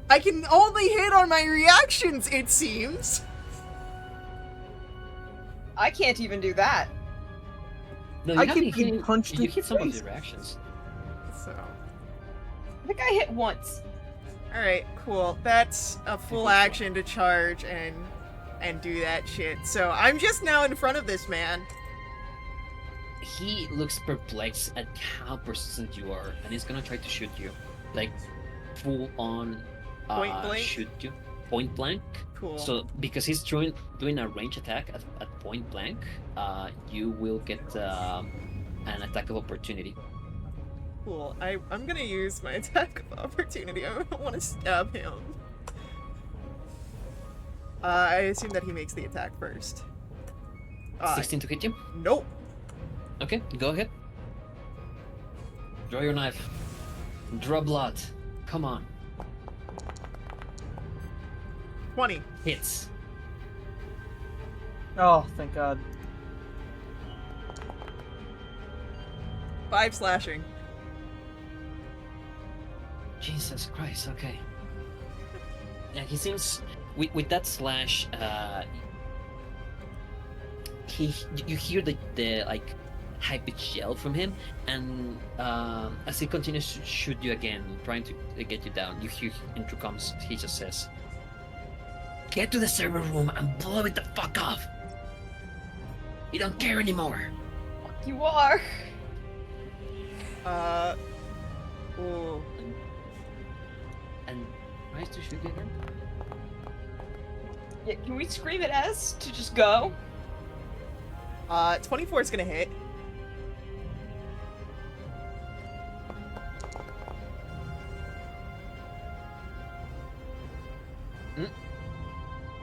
I can only hit on my reactions, it seems. I can't even do that. No, I you keep haven't getting hit- punched You in hit some of face. his reactions. So, I think I hit once. all right, cool. That's a full action to charge and do that shit. So I'm just now in front of this man. He looks perplexed at how persistent you are, and he's gonna try to shoot you, like full on Point blank? shoot you, point blank. Cool. So because he's doing a range attack at point blank, you will get an attack of opportunity. Cool. I'm gonna use my attack of opportunity. I want to stab him. I assume that he makes the attack first. 16 to hit you. Nope. Okay, go ahead. Draw your knife. Draw blood. Come on. 20. Hits. Oh, thank God. 5 slashing. Jesus Christ. Okay. Yeah, he seems with that slash. You hear the like high-pitched yell from him, and as he continues to shoot you again, trying to get you down, you hear intercoms. He just says, "Get to the server room and blow it the fuck off. We don't care anymore." You are. Ooh. And tries to shoot you again. Yeah, can we scream at S to just go? 24 is gonna hit.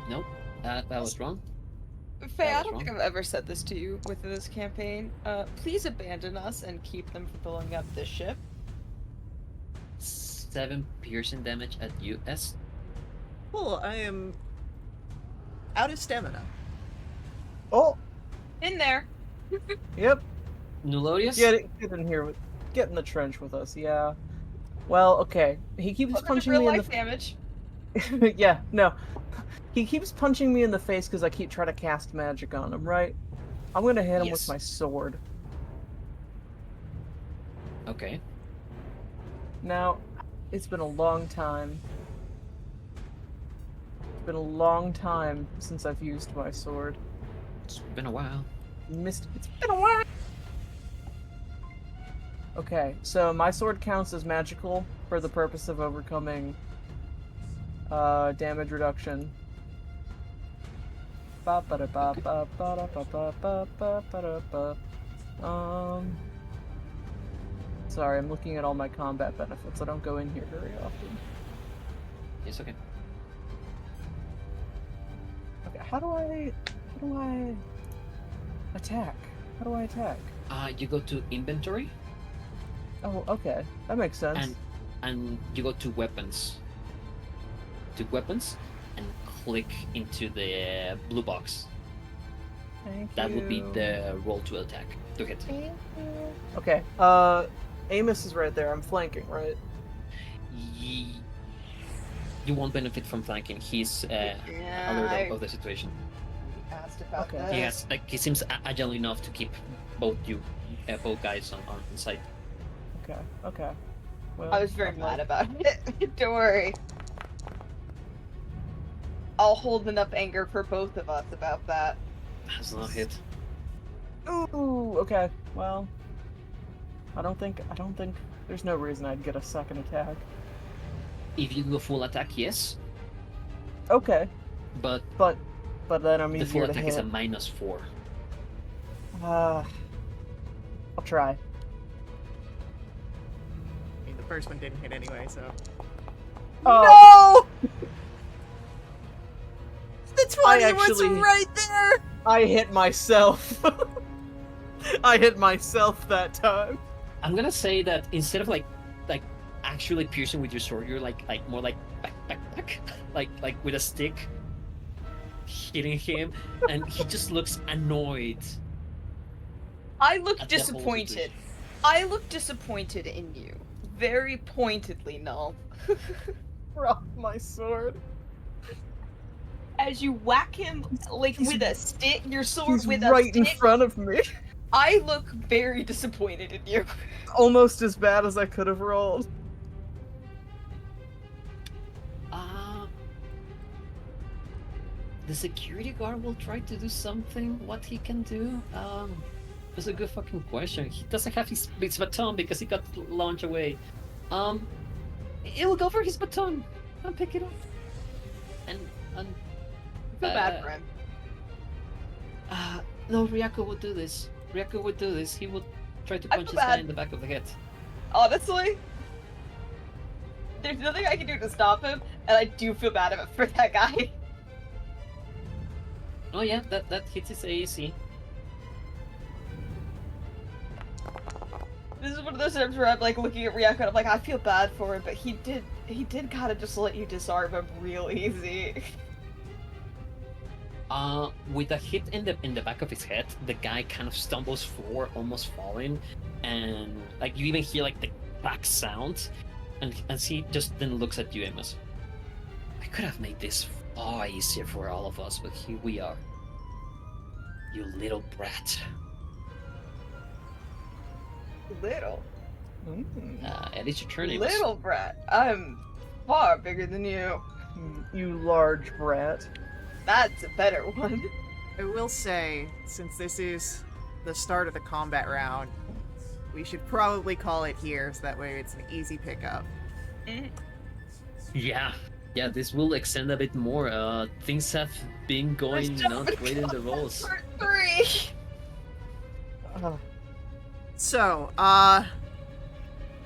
Nope, that was wrong. Faye, I was don't wrong. think I've ever said this to you within this campaign. Please abandon us and keep them from blowing up this ship. 7 piercing damage at US. Cool. I am out of stamina. Oh, In there. yep. Nulodius? Get in here get in the trench with us. Yeah. Well, okay. He keeps Well, there's punching real me in life damage. the. Yeah, no. He keeps punching me in the face because I keep trying to cast magic on him, right? I'm gonna hit him with Yes. my sword. Okay. Now, it's been a long time. It's been a long time since I've used my sword. It's been a while. It's been a while. Okay, so my sword counts as magical for the purpose of overcoming damage reduction. Sorry, I'm looking at all my combat benefits. I don't go in here very often. Yes, okay. Okay, how do I attack? How do I attack? You go to inventory Oh, okay. That makes sense. and you go to weapons. To weapons and click into the blue box. Thank That would be you. the roll to attack. To hit. Thank you. Okay. Amos is right there. I'm flanking, right? Ye- You won't benefit from flanking. He's alert of the situation. Asked about Okay. that. He has he seems agile enough to keep both guys on site. Okay. Okay. Well, I was very I'm mad like- about it. Don't worry. I'll hold enough anger for both of us about that. Has not hit. Ooh. Okay. Well, I don't think. There's no reason I'd get a second attack. If you go full attack, yes, Okay. but But then I'm the full easier to attack hit. is a -4. I'll try. I mean, the first one didn't hit anyway, so. Oh, No! The 20 actually- was right there! I hit myself. I hit myself that time. I'm gonna say that instead of like actually piercing with your sword, you're like more like back, like with a stick, hitting him, and he just looks annoyed. I look At the whole disappointed. situation. I look disappointed in you. Very pointedly, Null. Drop my sword. As you whack him like He's- with a stick, your sword He's with right a in stick, front of me. I look very disappointed in you. Almost as bad as I could have rolled. The security guard will try to do something. What he can do? That's a good fucking question. He doesn't have his baton because he got launched away. It will go for his baton and pick it up. And I feel bad Uh, for him. no, Ryako would do this. Ryako would do this. He would try to I punch feel this guy bad. in the back of the head. Honestly, there's nothing I can do to stop him, and I do feel bad about for that guy. Oh yeah, that hits his AAC. This is one of those times where I'm like looking at Ryako and I'm like, I feel bad for him, but he did kind of just let you disarm him real easy. With a hit in the back of his head, the guy kind of stumbles forward, almost falling, and like you even hear like the crack sound, and he just then looks at you, Amos. I could have made this far easier for all of us, but here we are. You little brat. Little. And it's your turn, Amos. Little brat. I'm far bigger than you. You large brat. That's a better one. I will say, since this is the start of the combat round, we should probably call it here, so that way it's an easy pickup. Yeah, this will extend a bit more. Things have been going not great in the rolls. Part 3. So, I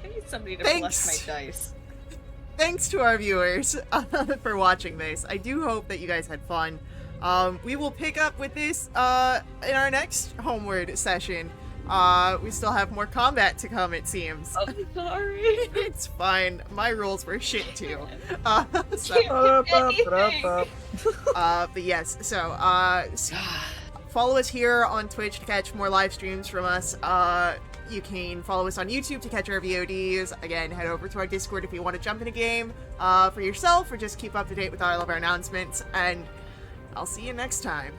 need somebody to Thanks. bless my dice. thanks to our viewers for watching this. I do hope that you guys had fun. We will pick up with this in our next Homeward session. We still have more combat to come, it seems. I'm sorry. It's fine. My rules were shit too. So, but yes, so follow us here on Twitch to catch more live streams from us. You can follow us on YouTube to catch our VODs. Again, head over to our Discord if you want to jump in a game for yourself or just keep up to date with all of our announcements. And I'll see you next time.